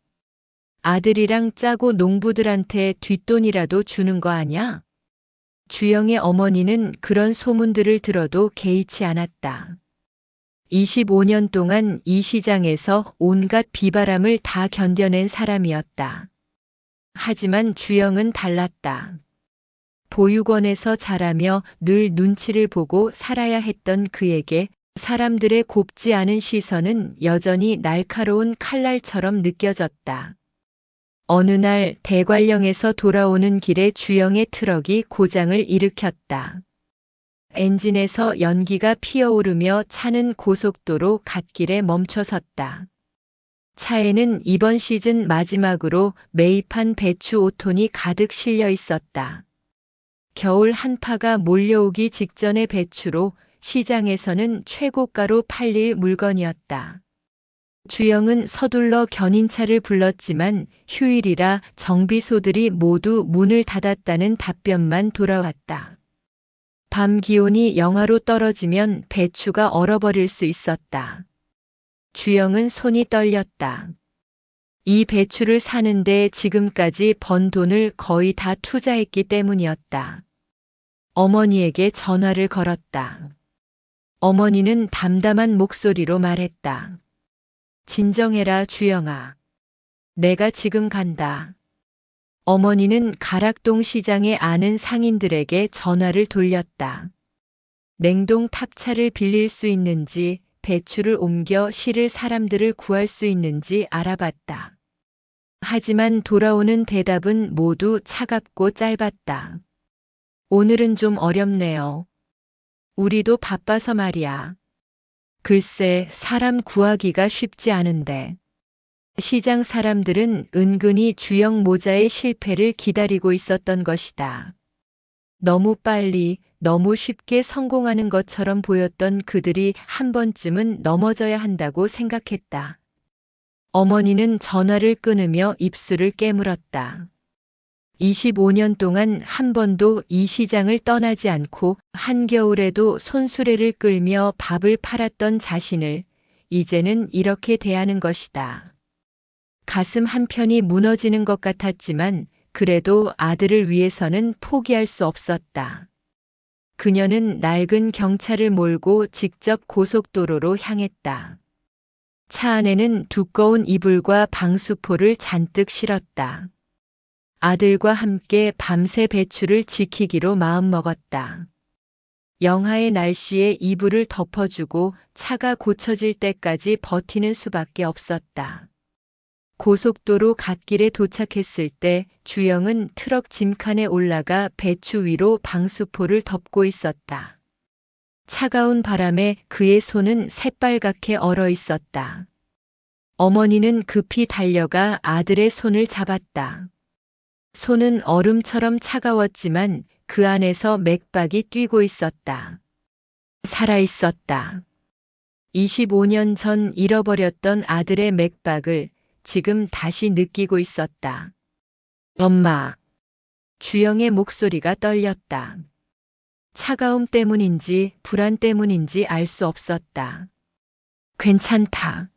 아들이랑 짜고 농부들한테 뒷돈이라도 주는 거 아냐? 주영의 어머니는 그런 소문들을 들어도 개의치 않았다. 25년 동안 이 시장에서 온갖 비바람을 다 견뎌낸 사람이었다. 하지만 주영은 달랐다. 보육원에서 자라며 늘 눈치를 보고 살아야 했던 그에게 사람들의 곱지 않은 시선은 여전히 날카로운 칼날처럼 느껴졌다. 어느 날 대관령에서 돌아오는 길에 주영의 트럭이 고장을 일으켰다. 엔진에서 연기가 피어오르며 차는 고속도로 갓길에 멈춰섰다. 차에는 이번 시즌 마지막으로 매입한 배추 5톤이 가득 실려 있었다. 겨울 한파가 몰려오기 직전의 배추로 시장에서는 최고가로 팔릴 물건이었다. 주영은 서둘러 견인차를 불렀지만 휴일이라 정비소들이 모두 문을 닫았다는 답변만 돌아왔다. 밤 기온이 영하로 떨어지면 배추가 얼어버릴 수 있었다. 주영은 손이 떨렸다. 이 배추를 사는데 지금까지 번 돈을 거의 다 투자했기 때문이었다. 어머니에게 전화를 걸었다. 어머니는 담담한 목소리로 말했다. 진정해라, 주영아. 내가 지금 간다. 어머니는 가락동 시장에 아는 상인들에게 전화를 돌렸다. 냉동 탑차를 빌릴 수 있는지, 배추를 옮겨 실을 사람들을 구할 수 있는지 알아봤다. 하지만 돌아오는 대답은 모두 차갑고 짧았다. 오늘은 좀 어렵네요. 우리도 바빠서 말이야. 글쎄, 사람 구하기가 쉽지 않은데. 시장 사람들은 은근히 주영 모자의 실패를 기다리고 있었던 것이다. 너무 빨리, 너무 쉽게 성공하는 것처럼 보였던 그들이 한 번쯤은 넘어져야 한다고 생각했다. 어머니는 전화를 끊으며 입술을 깨물었다. 25년 동안 한 번도 이 시장을 떠나지 않고 한겨울에도 손수레를 끌며 밥을 팔았던 자신을 이제는 이렇게 대하는 것이다. 가슴 한편이 무너지는 것 같았지만 그래도 아들을 위해서는 포기할 수 없었다. 그녀는 낡은 경차를 몰고 직접 고속도로로 향했다. 차 안에는 두꺼운 이불과 방수포를 잔뜩 실었다. 아들과 함께 밤새 배추를 지키기로 마음먹었다. 영하의 날씨에 이불을 덮어주고 차가 고쳐질 때까지 버티는 수밖에 없었다. 고속도로 갓길에 도착했을 때 주영은 트럭 짐칸에 올라가 배추 위로 방수포를 덮고 있었다. 차가운 바람에 그의 손은 새빨갛게 얼어 있었다. 어머니는 급히 달려가 아들의 손을 잡았다. 손은 얼음처럼 차가웠지만 그 안에서 맥박이 뛰고 있었다. 살아 있었다. 25년 전 잃어버렸던 아들의 맥박을 지금 다시 느끼고 있었다. 엄마. 주영의 목소리가 떨렸다. 차가움 때문인지 불안 때문인지 알 수 없었다. 괜찮다.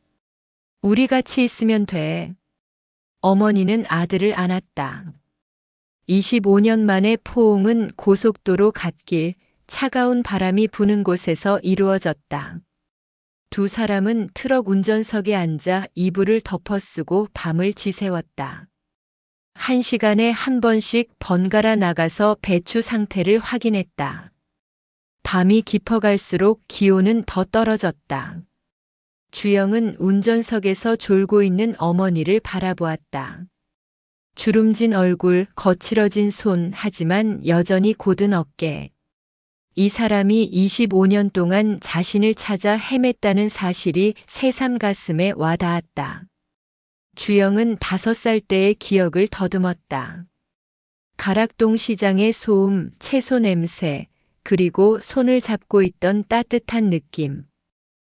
우리 같이 있으면 돼. 어머니는 아들을 안았다. 25년 만에 포옹은 고속도로 갓길, 차가운 바람이 부는 곳에서 이루어졌다. 두 사람은 트럭 운전석에 앉아 이불을 덮어쓰고 밤을 지새웠다. 1시간에 한 번씩 번갈아 나가서 배추 상태를 확인했다. 밤이 깊어갈수록 기온은 더 떨어졌다. 주영은 운전석에서 졸고 있는 어머니를 바라보았다. 주름진 얼굴, 거칠어진 손, 하지만 여전히 곧은 어깨. 이 사람이 25년 동안 자신을 찾아 헤맸다는 사실이 새삼 가슴에 와닿았다. 주영은 5살 때의 기억을 더듬었다. 가락동 시장의 소음, 채소 냄새, 그리고 손을 잡고 있던 따뜻한 느낌.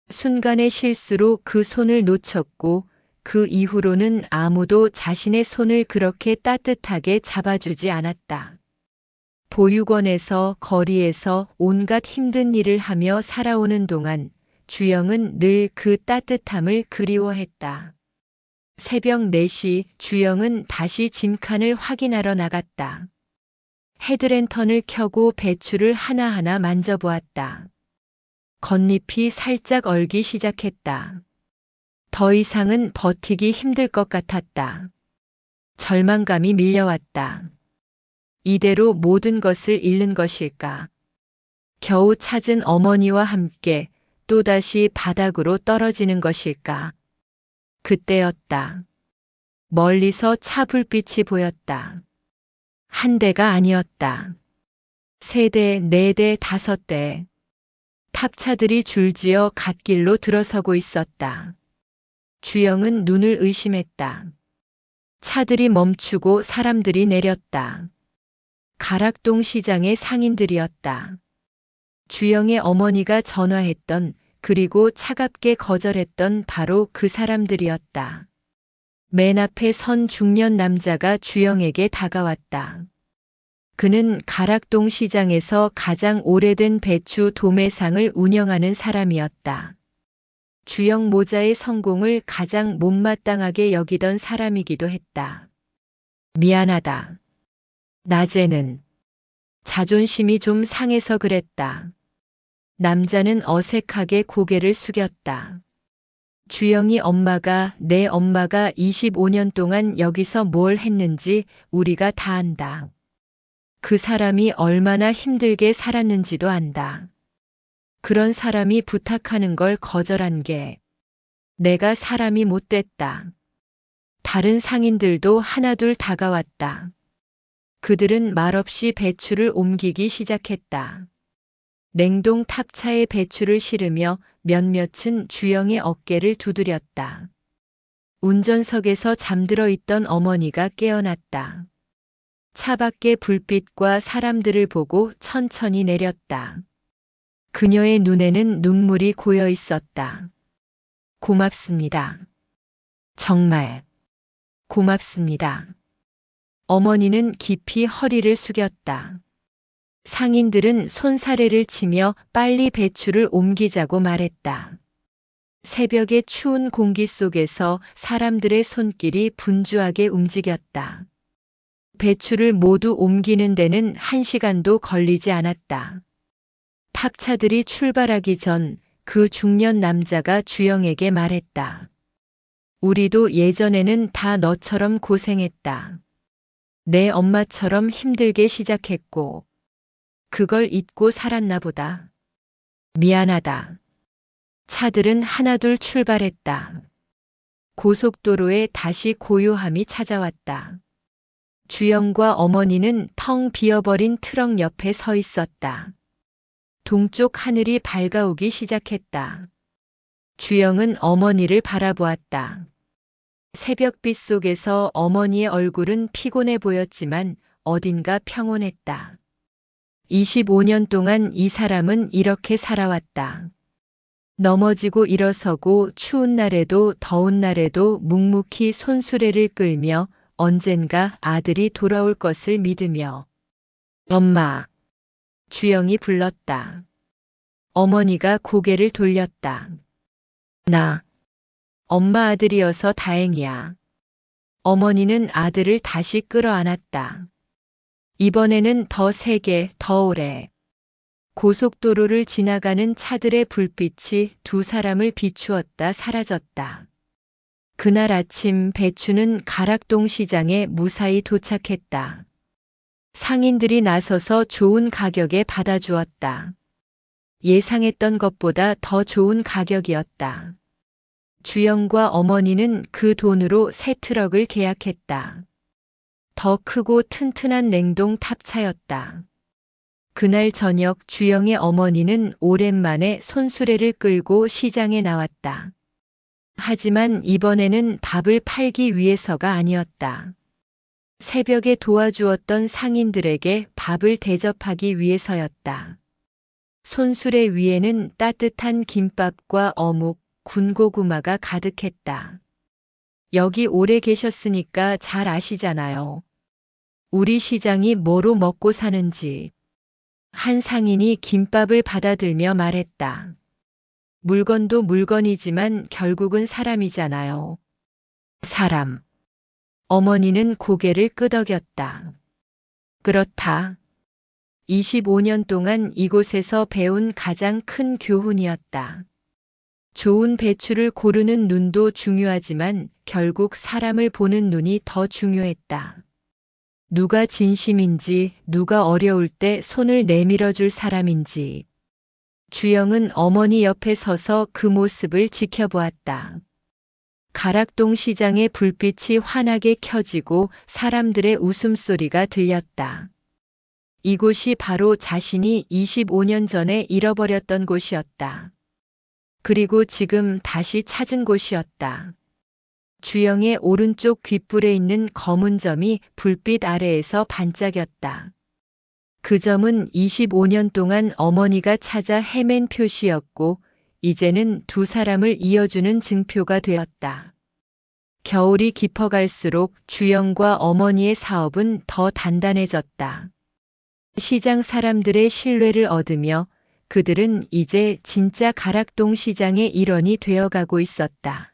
순간의 실수로 그 손을 놓쳤고 그 이후로는 아무도 자신의 손을 그렇게 따뜻하게 잡아주지 않았다. 보육원에서 거리에서 온갖 힘든 일을 하며 살아오는 동안 주영은 늘 그 따뜻함을 그리워했다. 새벽 4시 주영은 다시 짐칸을 확인하러 나갔다. 헤드랜턴을 켜고 배추를 하나하나 만져보았다. 겉잎이 살짝 얼기 시작했다. 더 이상은 버티기 힘들 것 같았다. 절망감이 밀려왔다. 이대로 모든 것을 잃는 것일까? 겨우 찾은 어머니와 함께 또다시 바닥으로 떨어지는 것일까? 그때였다. 멀리서 차 불빛이 보였다. 한 대가 아니었다. 3대, 4대, 5대. 탑차들이 줄지어 갓길로 들어서고 있었다. 주영은 눈을 의심했다. 차들이 멈추고 사람들이 내렸다. 가락동 시장의 상인들이었다. 주영의 어머니가 전화했던, 그리고 차갑게 거절했던 바로 그 사람들이었다. 맨 앞에 선 중년 남자가 주영에게 다가왔다. 그는 가락동 시장에서 가장 오래된 배추 도매상을 운영하는 사람이었다. 주영 모자의 성공을 가장 못마땅하게 여기던 사람이기도 했다. 미안하다. 낮에는 자존심이 좀 상해서 그랬다. 남자는 어색하게 고개를 숙였다. 주영이 내 엄마가 25년 동안 여기서 뭘 했는지 우리가 다 안다. 그 사람이 얼마나 힘들게 살았는지도 안다. 그런 사람이 부탁하는 걸 거절한 게 내가 사람이 못됐다. 다른 상인들도 하나둘 다가왔다. 그들은 말없이 배추를 옮기기 시작했다. 냉동 탑차에 배추를 실으며 몇몇은 주영의 어깨를 두드렸다. 운전석에서 잠들어 있던 어머니가 깨어났다. 차 밖의 불빛과 사람들을 보고 천천히 내렸다. 그녀의 눈에는 눈물이 고여 있었다. 고맙습니다. 정말 고맙습니다. 어머니는 깊이 허리를 숙였다. 상인들은 손사래를 치며 빨리 배추를 옮기자고 말했다. 새벽의 추운 공기 속에서 사람들의 손길이 분주하게 움직였다. 배추를 모두 옮기는 데는 1시간도 걸리지 않았다. 탑차들이 출발하기 전 그 중년 남자가 주영에게 말했다. 우리도 예전에는 다 너처럼 고생했다. 내 엄마처럼 힘들게 시작했고, 그걸 잊고 살았나 보다. 미안하다. 차들은 하나둘 출발했다. 고속도로에 다시 고요함이 찾아왔다. 주영과 어머니는 텅 비어버린 트럭 옆에 서 있었다. 동쪽 하늘이 밝아오기 시작했다. 주영은 어머니를 바라보았다. 새벽빛 속에서 어머니의 얼굴은 피곤해 보였지만 어딘가 평온했다. 25년 동안 이 사람은 이렇게 살아왔다. 넘어지고 일어서고 추운 날에도 더운 날에도 묵묵히 손수레를 끌며 언젠가 아들이 돌아올 것을 믿으며. 엄마. 주영이 불렀다. 어머니가 고개를 돌렸다. 나. 엄마 아들이어서 다행이야. 어머니는 아들을 다시 끌어안았다. 이번에는 더 세게, 더 오래. 고속도로를 지나가는 차들의 불빛이 두 사람을 비추었다 사라졌다. 그날 아침 배추는 가락동 시장에 무사히 도착했다. 상인들이 나서서 좋은 가격에 받아주었다. 예상했던 것보다 더 좋은 가격이었다. 주영과 어머니는 그 돈으로 새 트럭을 계약했다. 더 크고 튼튼한 냉동 탑차였다. 그날 저녁 주영의 어머니는 오랜만에 손수레를 끌고 시장에 나왔다. 하지만 이번에는 밥을 팔기 위해서가 아니었다. 새벽에 도와주었던 상인들에게 밥을 대접하기 위해서였다. 손수레 위에는 따뜻한 김밥과 어묵, 군고구마가 가득했다. 여기 오래 계셨으니까 잘 아시잖아요. 우리 시장이 뭐로 먹고 사는지. 한 상인이 김밥을 받아들며 말했다. 물건도 물건이지만 결국은 사람이잖아요. 사람. 어머니는 고개를 끄덕였다. 그렇다. 25년 동안 이곳에서 배운 가장 큰 교훈이었다. 좋은 배추를 고르는 눈도 중요하지만 결국 사람을 보는 눈이 더 중요했다. 누가 진심인지, 누가 어려울 때 손을 내밀어 줄 사람인지. 주영은 어머니 옆에 서서 그 모습을 지켜보았다. 가락동 시장의 불빛이 환하게 켜지고 사람들의 웃음소리가 들렸다. 이곳이 바로 자신이 25년 전에 잃어버렸던 곳이었다. 그리고 지금 다시 찾은 곳이었다. 주영의 오른쪽 귓불에 있는 검은 점이 불빛 아래에서 반짝였다. 그 점은 25년 동안 어머니가 찾아 헤맨 표시였고 이제는 두 사람을 이어주는 증표가 되었다. 겨울이 깊어갈수록 주영과 어머니의 사업은 더 단단해졌다. 시장 사람들의 신뢰를 얻으며 그들은 이제 진짜 가락동 시장의 일원이 되어가고 있었다.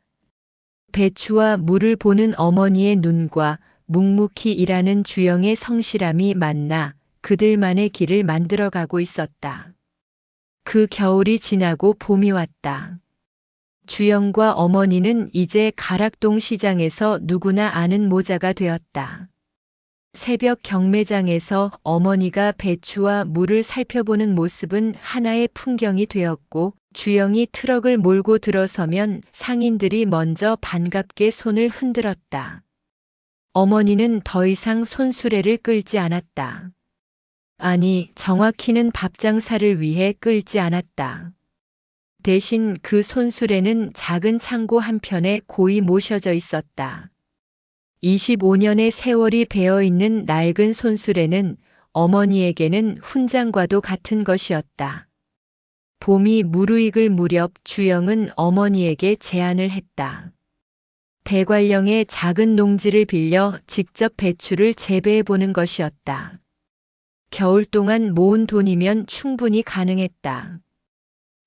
배추와 물을 보는 어머니의 눈과 묵묵히 일하는 주영의 성실함이 만나 그들만의 길을 만들어가고 있었다. 그 겨울이 지나고 봄이 왔다. 주영과 어머니는 이제 가락동 시장에서 누구나 아는 모자가 되었다. 새벽 경매장에서 어머니가 배추와 물을 살펴보는 모습은 하나의 풍경이 되었고 주영이 트럭을 몰고 들어서면 상인들이 먼저 반갑게 손을 흔들었다. 어머니는 더 이상 손수레를 끌지 않았다. 아니, 정확히는 밥장사를 위해 끌지 않았다. 대신 그 손수레는 작은 창고 한편에 고이 모셔져 있었다. 25년의 세월이 배어있는 낡은 손수레는 어머니에게는 훈장과도 같은 것이었다. 봄이 무르익을 무렵 주영은 어머니에게 제안을 했다. 대관령의 작은 농지를 빌려 직접 배추를 재배해 보는 것이었다. 겨울 동안 모은 돈이면 충분히 가능했다.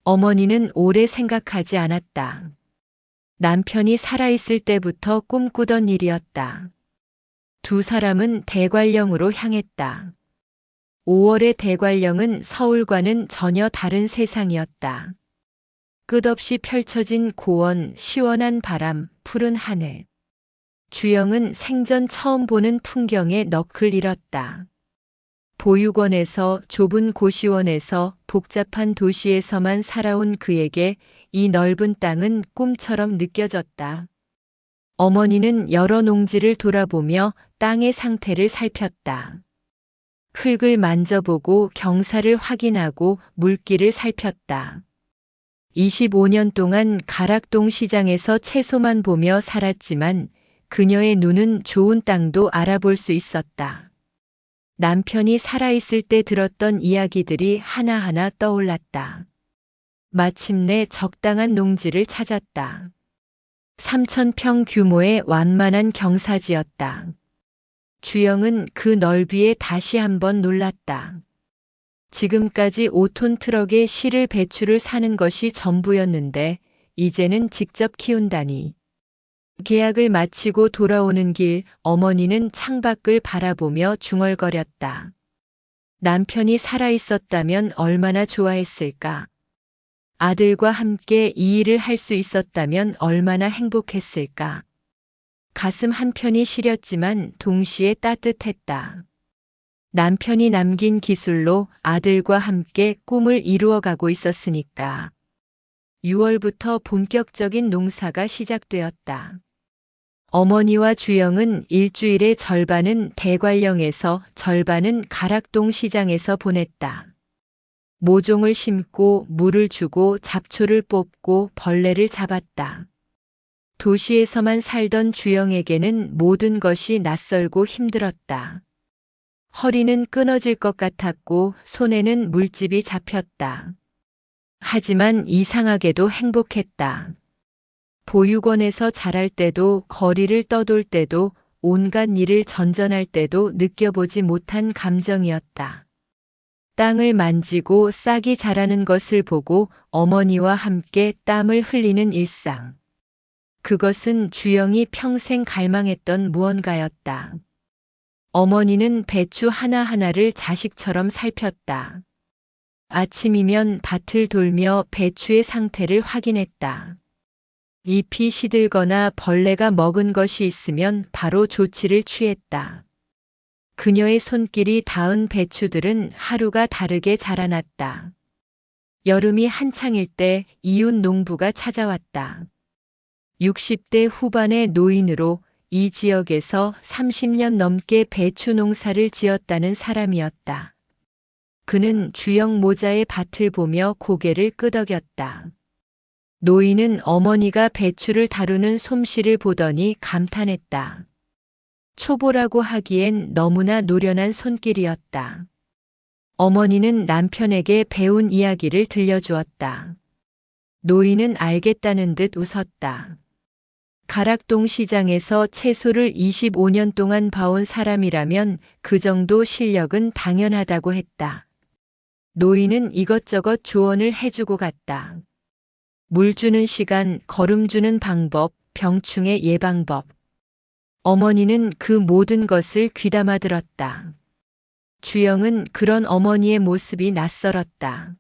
어머니는 오래 생각하지 않았다. 남편이 살아있을 때부터 꿈꾸던 일이었다. 두 사람은 대관령으로 향했다. 5월의 대관령은 서울과는 전혀 다른 세상이었다. 끝없이 펼쳐진 고원, 시원한 바람, 푸른 하늘. 주영은 생전 처음 보는 풍경에 넋을 잃었다. 보육원에서, 좁은 고시원에서, 복잡한 도시에서만 살아온 그에게 이 넓은 땅은 꿈처럼 느껴졌다. 어머니는 여러 농지를 돌아보며 땅의 상태를 살폈다. 흙을 만져보고 경사를 확인하고 물기를 살폈다. 25년 동안 가락동 시장에서 채소만 보며 살았지만 그녀의 눈은 좋은 땅도 알아볼 수 있었다. 남편이 살아있을 때 들었던 이야기들이 하나하나 떠올랐다. 마침내 적당한 농지를 찾았다. 3,000평 규모의 완만한 경사지였다. 주영은 그 넓이에 다시 한번 놀랐다. 지금까지 5톤 트럭에 씨를 배추를 사는 것이 전부였는데 이제는 직접 키운다니. 계약을 마치고 돌아오는 길 어머니는 창밖을 바라보며 중얼거렸다. 남편이 살아있었다면 얼마나 좋아했을까? 아들과 함께 이 일을 할 수 있었다면 얼마나 행복했을까? 가슴 한편이 시렸지만 동시에 따뜻했다. 남편이 남긴 기술로 아들과 함께 꿈을 이루어가고 있었으니까. 6월부터 본격적인 농사가 시작되었다. 어머니와 주영은 일주일의 절반은 대관령에서 절반은 가락동 시장에서 보냈다. 모종을 심고 물을 주고 잡초를 뽑고 벌레를 잡았다. 도시에서만 살던 주영에게는 모든 것이 낯설고 힘들었다. 허리는 끊어질 것 같았고 손에는 물집이 잡혔다. 하지만 이상하게도 행복했다. 보육원에서 자랄 때도 거리를 떠돌 때도 온갖 일을 전전할 때도 느껴보지 못한 감정이었다. 땅을 만지고 싹이 자라는 것을 보고 어머니와 함께 땀을 흘리는 일상. 그것은 주영이 평생 갈망했던 무언가였다. 어머니는 배추 하나하나를 자식처럼 살폈다. 아침이면 밭을 돌며 배추의 상태를 확인했다. 잎이 시들거나 벌레가 먹은 것이 있으면 바로 조치를 취했다. 그녀의 손길이 닿은 배추들은 하루가 다르게 자라났다. 여름이 한창일 때 이웃 농부가 찾아왔다. 60대 후반의 노인으로 이 지역에서 30년 넘게 배추 농사를 지었다는 사람이었다. 그는 주영 모자의 밭을 보며 고개를 끄덕였다. 노인은 어머니가 배추를 다루는 솜씨를 보더니 감탄했다. 초보라고 하기엔 너무나 노련한 손길이었다. 어머니는 남편에게 배운 이야기를 들려주었다. 노인은 알겠다는 듯 웃었다. 가락동 시장에서 채소를 25년 동안 봐온 사람이라면 그 정도 실력은 당연하다고 했다. 노인은 이것저것 조언을 해주고 갔다. 물 주는 시간, 거름 주는 방법, 병충해 예방법. 어머니는 그 모든 것을 귀담아 들었다. 주영은 그런 어머니의 모습이 낯설었다.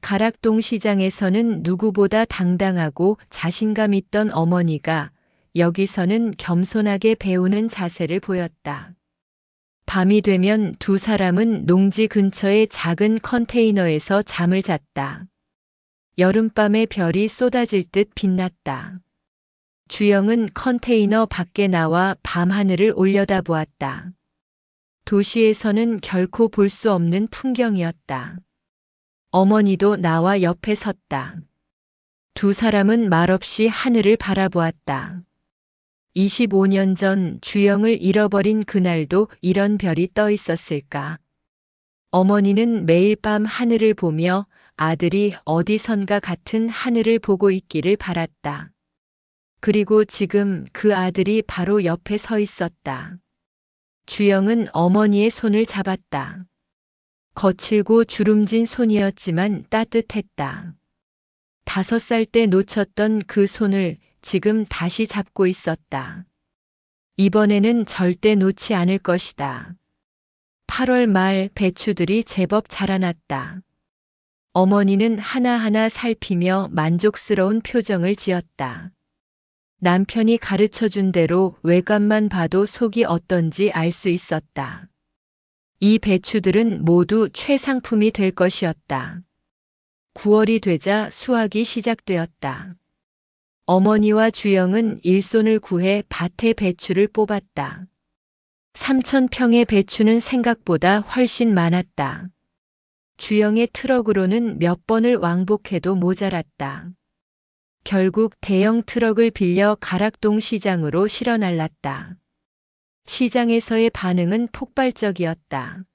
가락동 시장에서는 누구보다 당당하고 자신감 있던 어머니가 여기서는 겸손하게 배우는 자세를 보였다. 밤이 되면 두 사람은 농지 근처의 작은 컨테이너에서 잠을 잤다. 여름밤의 별이 쏟아질 듯 빛났다. 주영은 컨테이너 밖에 나와 밤하늘을 올려다보았다. 도시에서는 결코 볼 수 없는 풍경이었다. 어머니도 나와 옆에 섰다. 두 사람은 말없이 하늘을 바라보았다. 25년 전 주영을 잃어버린 그날도 이런 별이 떠 있었을까? 어머니는 매일 밤 하늘을 보며 아들이 어디선가 같은 하늘을 보고 있기를 바랐다. 그리고 지금 그 아들이 바로 옆에 서 있었다. 주영은 어머니의 손을 잡았다. 거칠고 주름진 손이었지만 따뜻했다. 5살 때 놓쳤던 그 손을 지금 다시 잡고 있었다. 이번에는 절대 놓지 않을 것이다. 8월 말 배추들이 제법 자라났다. 어머니는 하나하나 살피며 만족스러운 표정을 지었다. 남편이 가르쳐준 대로 외관만 봐도 속이 어떤지 알 수 있었다. 이 배추들은 모두 최상품이 될 것이었다. 9월이 되자 수확이 시작되었다. 어머니와 주영은 일손을 구해 밭에 배추를 뽑았다. 3,000평의 배추는 생각보다 훨씬 많았다. 주영의 트럭으로는 몇 번을 왕복해도 모자랐다. 결국 대형 트럭을 빌려 가락동 시장으로 실어 날랐다. 시장에서의 반응은 폭발적이었다.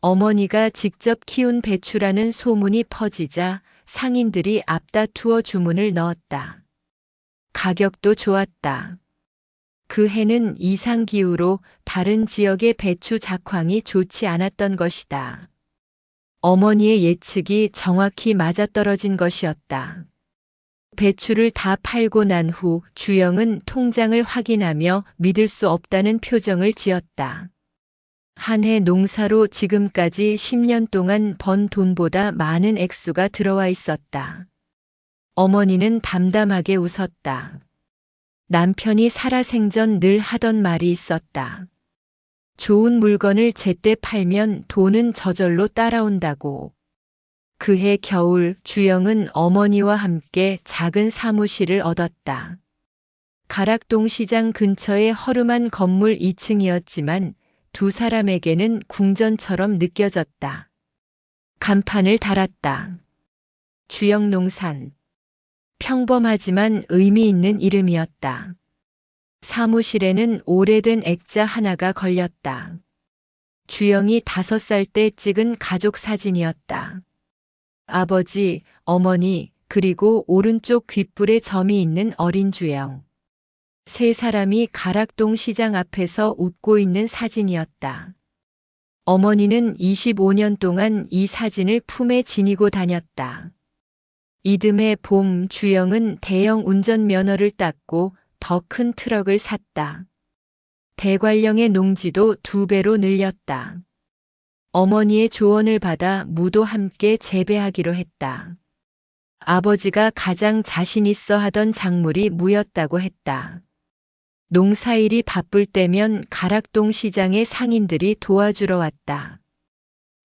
어머니가 직접 키운 배추라는 소문이 퍼지자 상인들이 앞다투어 주문을 넣었다. 가격도 좋았다. 그 해는 이상기후로 다른 지역의 배추 작황이 좋지 않았던 것이다. 어머니의 예측이 정확히 맞아떨어진 것이었다. 배추를 다 팔고 난 후 주영은 통장을 확인하며 믿을 수 없다는 표정을 지었다. 한 해 농사로 지금까지 10년 동안 번 돈보다 많은 액수가 들어와 있었다. 어머니는 담담하게 웃었다. 남편이 살아생전 늘 하던 말이 있었다. 좋은 물건을 제때 팔면 돈은 저절로 따라온다고. 그해 겨울 주영은 어머니와 함께 작은 사무실을 얻었다. 가락동 시장 근처의 허름한 건물 2층이었지만 두 사람에게는 궁전처럼 느껴졌다. 간판을 달았다. 주영농산. 평범하지만 의미 있는 이름이었다. 사무실에는 오래된 액자 하나가 걸렸다. 주영이 5살 때 찍은 가족 사진이었다. 아버지, 어머니, 그리고 오른쪽 귓불에 점이 있는 어린 주영. 세 사람이 가락동 시장 앞에서 웃고 있는 사진이었다. 어머니는 25년 동안 이 사진을 품에 지니고 다녔다. 이듬해 봄 주영은 대형 운전면허를 땄고 더 큰 트럭을 샀다. 대관령의 농지도 2배로 늘렸다. 어머니의 조언을 받아 무도 함께 재배하기로 했다. 아버지가 가장 자신 있어 하던 작물이 무였다고 했다. 농사일이 바쁠 때면 가락동 시장의 상인들이 도와주러 왔다.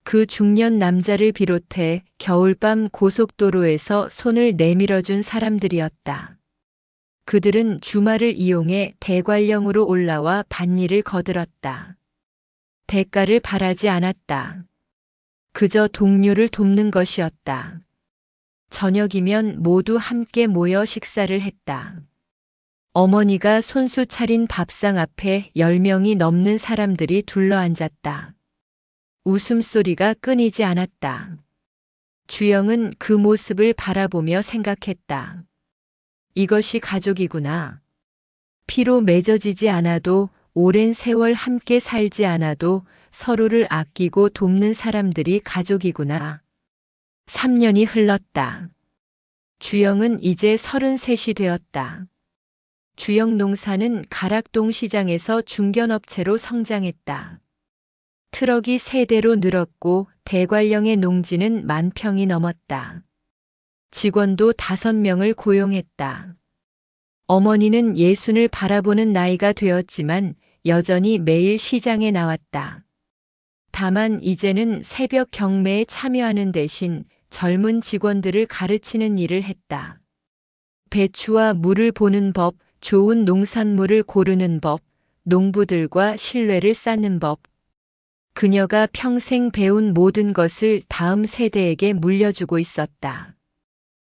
그 중년 남자를 비롯해 겨울밤 고속도로에서 손을 내밀어준 사람들이었다. 그들은 주말을 이용해 대관령으로 올라와 밭일을 거들었다. 대가를 바라지 않았다. 그저 동료를 돕는 것이었다. 저녁이면 모두 함께 모여 식사를 했다. 어머니가 손수 차린 밥상 앞에 10명이 넘는 사람들이 둘러앉았다. 웃음소리가 끊이지 않았다. 주영은 그 모습을 바라보며 생각했다. 이것이 가족이구나. 피로 맺어지지 않아도 오랜 세월 함께 살지 않아도 서로를 아끼고 돕는 사람들이 가족이구나. 3년이 흘렀다. 주영은 이제 33이 되었다. 주영 농사는 가락동 시장에서 중견업체로 성장했다. 트럭이 3대로 늘었고 대관령의 농지는 10,000평이 넘었다. 직원도 5명을 고용했다. 어머니는 예순을 바라보는 나이가 되었지만 여전히 매일 시장에 나왔다. 다만 이제는 새벽 경매에 참여하는 대신 젊은 직원들을 가르치는 일을 했다. 배추와 물을 보는 법, 좋은 농산물을 고르는 법, 농부들과 신뢰를 쌓는 법. 그녀가 평생 배운 모든 것을 다음 세대에게 물려주고 있었다.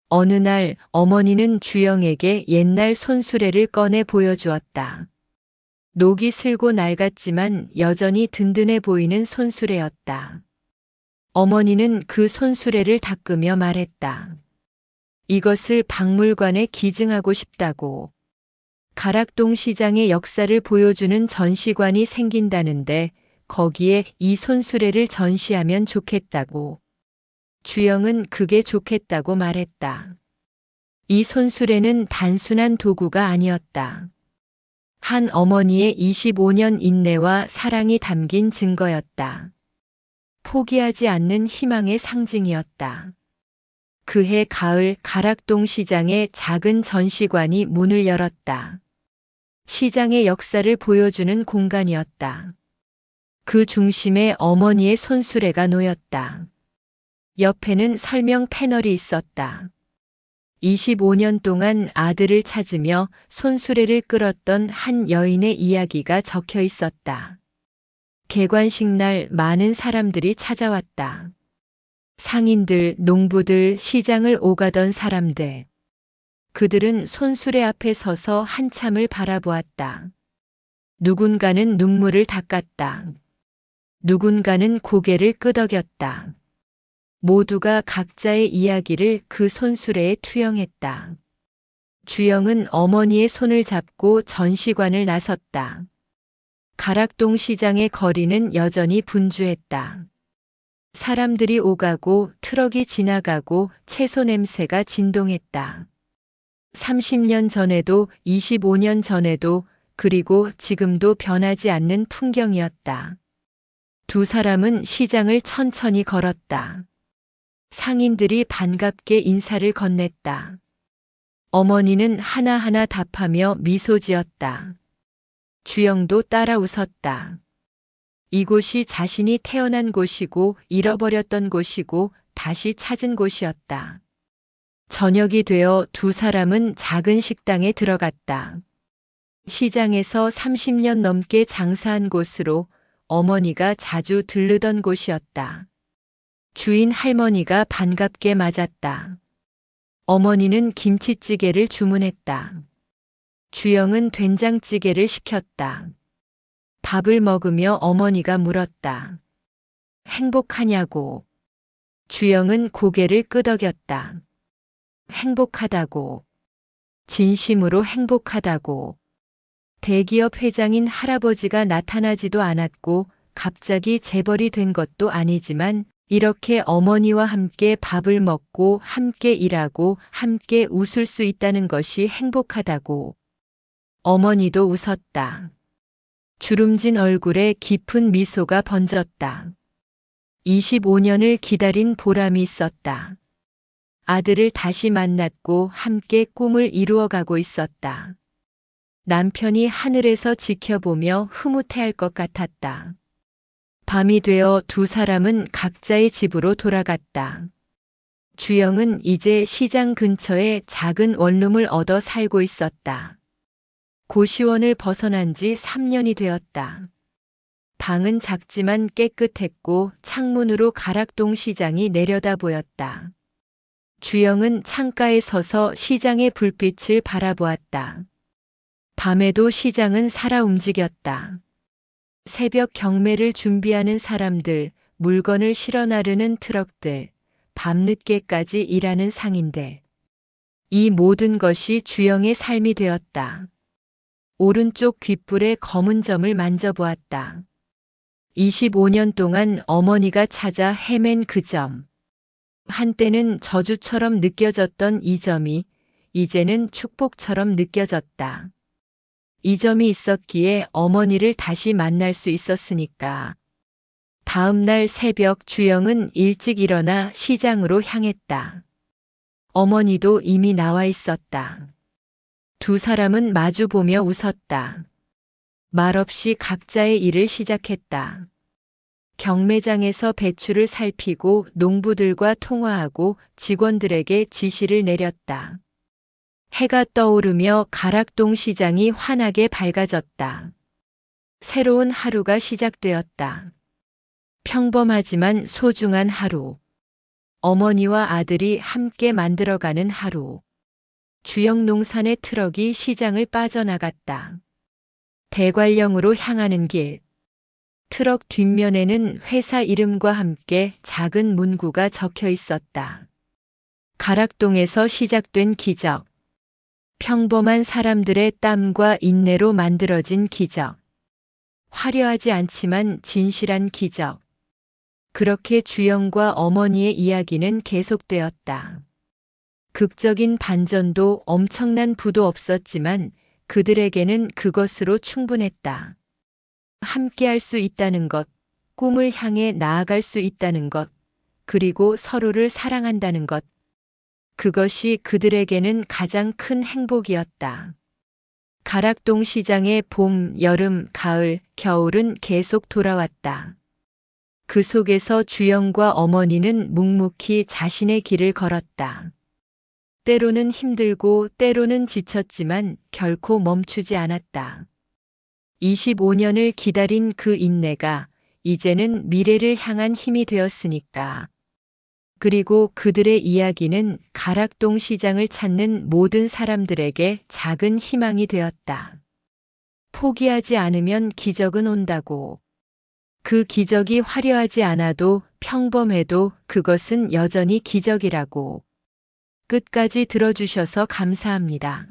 어느 날 어머니는 주영에게 옛날 손수레를 꺼내 보여주었다. 녹이 슬고 낡았지만 여전히 든든해 보이는 손수레였다. 어머니는 그 손수레를 닦으며 말했다. 이것을 박물관에 기증하고 싶다고. 가락동 시장의 역사를 보여주는 전시관이 생긴다는데 거기에 이 손수레를 전시하면 좋겠다고. 주영은 그게 좋겠다고 말했다. 이 손수레는 단순한 도구가 아니었다. 한 어머니의 25년 인내와 사랑이 담긴 증거였다. 포기하지 않는 희망의 상징이었다. 그해 가을 가락동 시장의 작은 전시관이 문을 열었다. 시장의 역사를 보여주는 공간이었다. 그 중심에 어머니의 손수레가 놓였다. 옆에는 설명 패널이 있었다. 25년 동안 아들을 찾으며 손수레를 끌었던 한 여인의 이야기가 적혀 있었다. 개관식 날 많은 사람들이 찾아왔다. 상인들, 농부들, 시장을 오가던 사람들. 그들은 손수레 앞에 서서 한참을 바라보았다. 누군가는 눈물을 닦았다. 누군가는 고개를 끄덕였다. 모두가 각자의 이야기를 그 손수레에 투영했다. 주영은 어머니의 손을 잡고 전시관을 나섰다. 가락동 시장의 거리는 여전히 분주했다. 사람들이 오가고 트럭이 지나가고 채소 냄새가 진동했다. 30년 전에도 25년 전에도 그리고 지금도 변하지 않는 풍경이었다. 두 사람은 시장을 천천히 걸었다. 상인들이 반갑게 인사를 건넸다. 어머니는 하나하나 답하며 미소 지었다. 주영도 따라 웃었다. 이곳이 자신이 태어난 곳이고 잃어버렸던 곳이고 다시 찾은 곳이었다. 저녁이 되어 두 사람은 작은 식당에 들어갔다. 시장에서 30년 넘게 장사한 곳으로 어머니가 자주 들르던 곳이었다. 주인 할머니가 반갑게 맞았다. 어머니는 김치찌개를 주문했다. 주영은 된장찌개를 시켰다. 밥을 먹으며 어머니가 물었다. 행복하냐고. 주영은 고개를 끄덕였다. 행복하다고. 진심으로 행복하다고. 대기업 회장인 할아버지가 나타나지도 않았고 갑자기 재벌이 된 것도 아니지만 이렇게 어머니와 함께 밥을 먹고 함께 일하고 함께 웃을 수 있다는 것이 행복하다고. 어머니도 웃었다. 주름진 얼굴에 깊은 미소가 번졌다. 25년을 기다린 보람이 있었다. 아들을 다시 만났고 함께 꿈을 이루어가고 있었다. 남편이 하늘에서 지켜보며 흐뭇해할 것 같았다. 밤이 되어 두 사람은 각자의 집으로 돌아갔다. 주영은 이제 시장 근처에 작은 원룸을 얻어 살고 있었다. 고시원을 벗어난 지 3년이 되었다. 방은 작지만 깨끗했고 창문으로 가락동 시장이 내려다 보였다. 주영은 창가에 서서 시장의 불빛을 바라보았다. 밤에도 시장은 살아 움직였다. 새벽 경매를 준비하는 사람들, 물건을 실어 나르는 트럭들, 밤늦게까지 일하는 상인들. 이 모든 것이 주영의 삶이 되었다. 오른쪽 귓불에 검은 점을 만져보았다. 25년 동안 어머니가 찾아 헤맨 그 점. 한때는 저주처럼 느껴졌던 이 점이 이제는 축복처럼 느껴졌다. 이 점이 있었기에 어머니를 다시 만날 수 있었으니까. 다음 날 새벽 주영은 일찍 일어나 시장으로 향했다. 어머니도 이미 나와 있었다. 두 사람은 마주보며 웃었다. 말없이 각자의 일을 시작했다. 경매장에서 배추를 살피고 농부들과 통화하고 직원들에게 지시를 내렸다. 해가 떠오르며 가락동 시장이 환하게 밝아졌다. 새로운 하루가 시작되었다. 평범하지만 소중한 하루. 어머니와 아들이 함께 만들어가는 하루. 주영농산의 트럭이 시장을 빠져나갔다. 대관령으로 향하는 길. 트럭 뒷면에는 회사 이름과 함께 작은 문구가 적혀 있었다. 가락동에서 시작된 기적. 평범한 사람들의 땀과 인내로 만들어진 기적. 화려하지 않지만 진실한 기적. 그렇게 주영과 어머니의 이야기는 계속되었다. 극적인 반전도 엄청난 부도 없었지만 그들에게는 그것으로 충분했다. 함께할 수 있다는 것, 꿈을 향해 나아갈 수 있다는 것, 그리고 서로를 사랑한다는 것. 그것이 그들에게는 가장 큰 행복이었다. 가락동 시장의 봄, 여름, 가을, 겨울은 계속 돌아왔다. 그 속에서 주영과 어머니는 묵묵히 자신의 길을 걸었다. 때로는 힘들고 때로는 지쳤지만 결코 멈추지 않았다. 25년을 기다린 그 인내가 이제는 미래를 향한 힘이 되었으니까. 그리고 그들의 이야기는 가락동 시장을 찾는 모든 사람들에게 작은 희망이 되었다. 포기하지 않으면 기적은 온다고. 그 기적이 화려하지 않아도 평범해도 그것은 여전히 기적이라고. 끝까지 들어주셔서 감사합니다.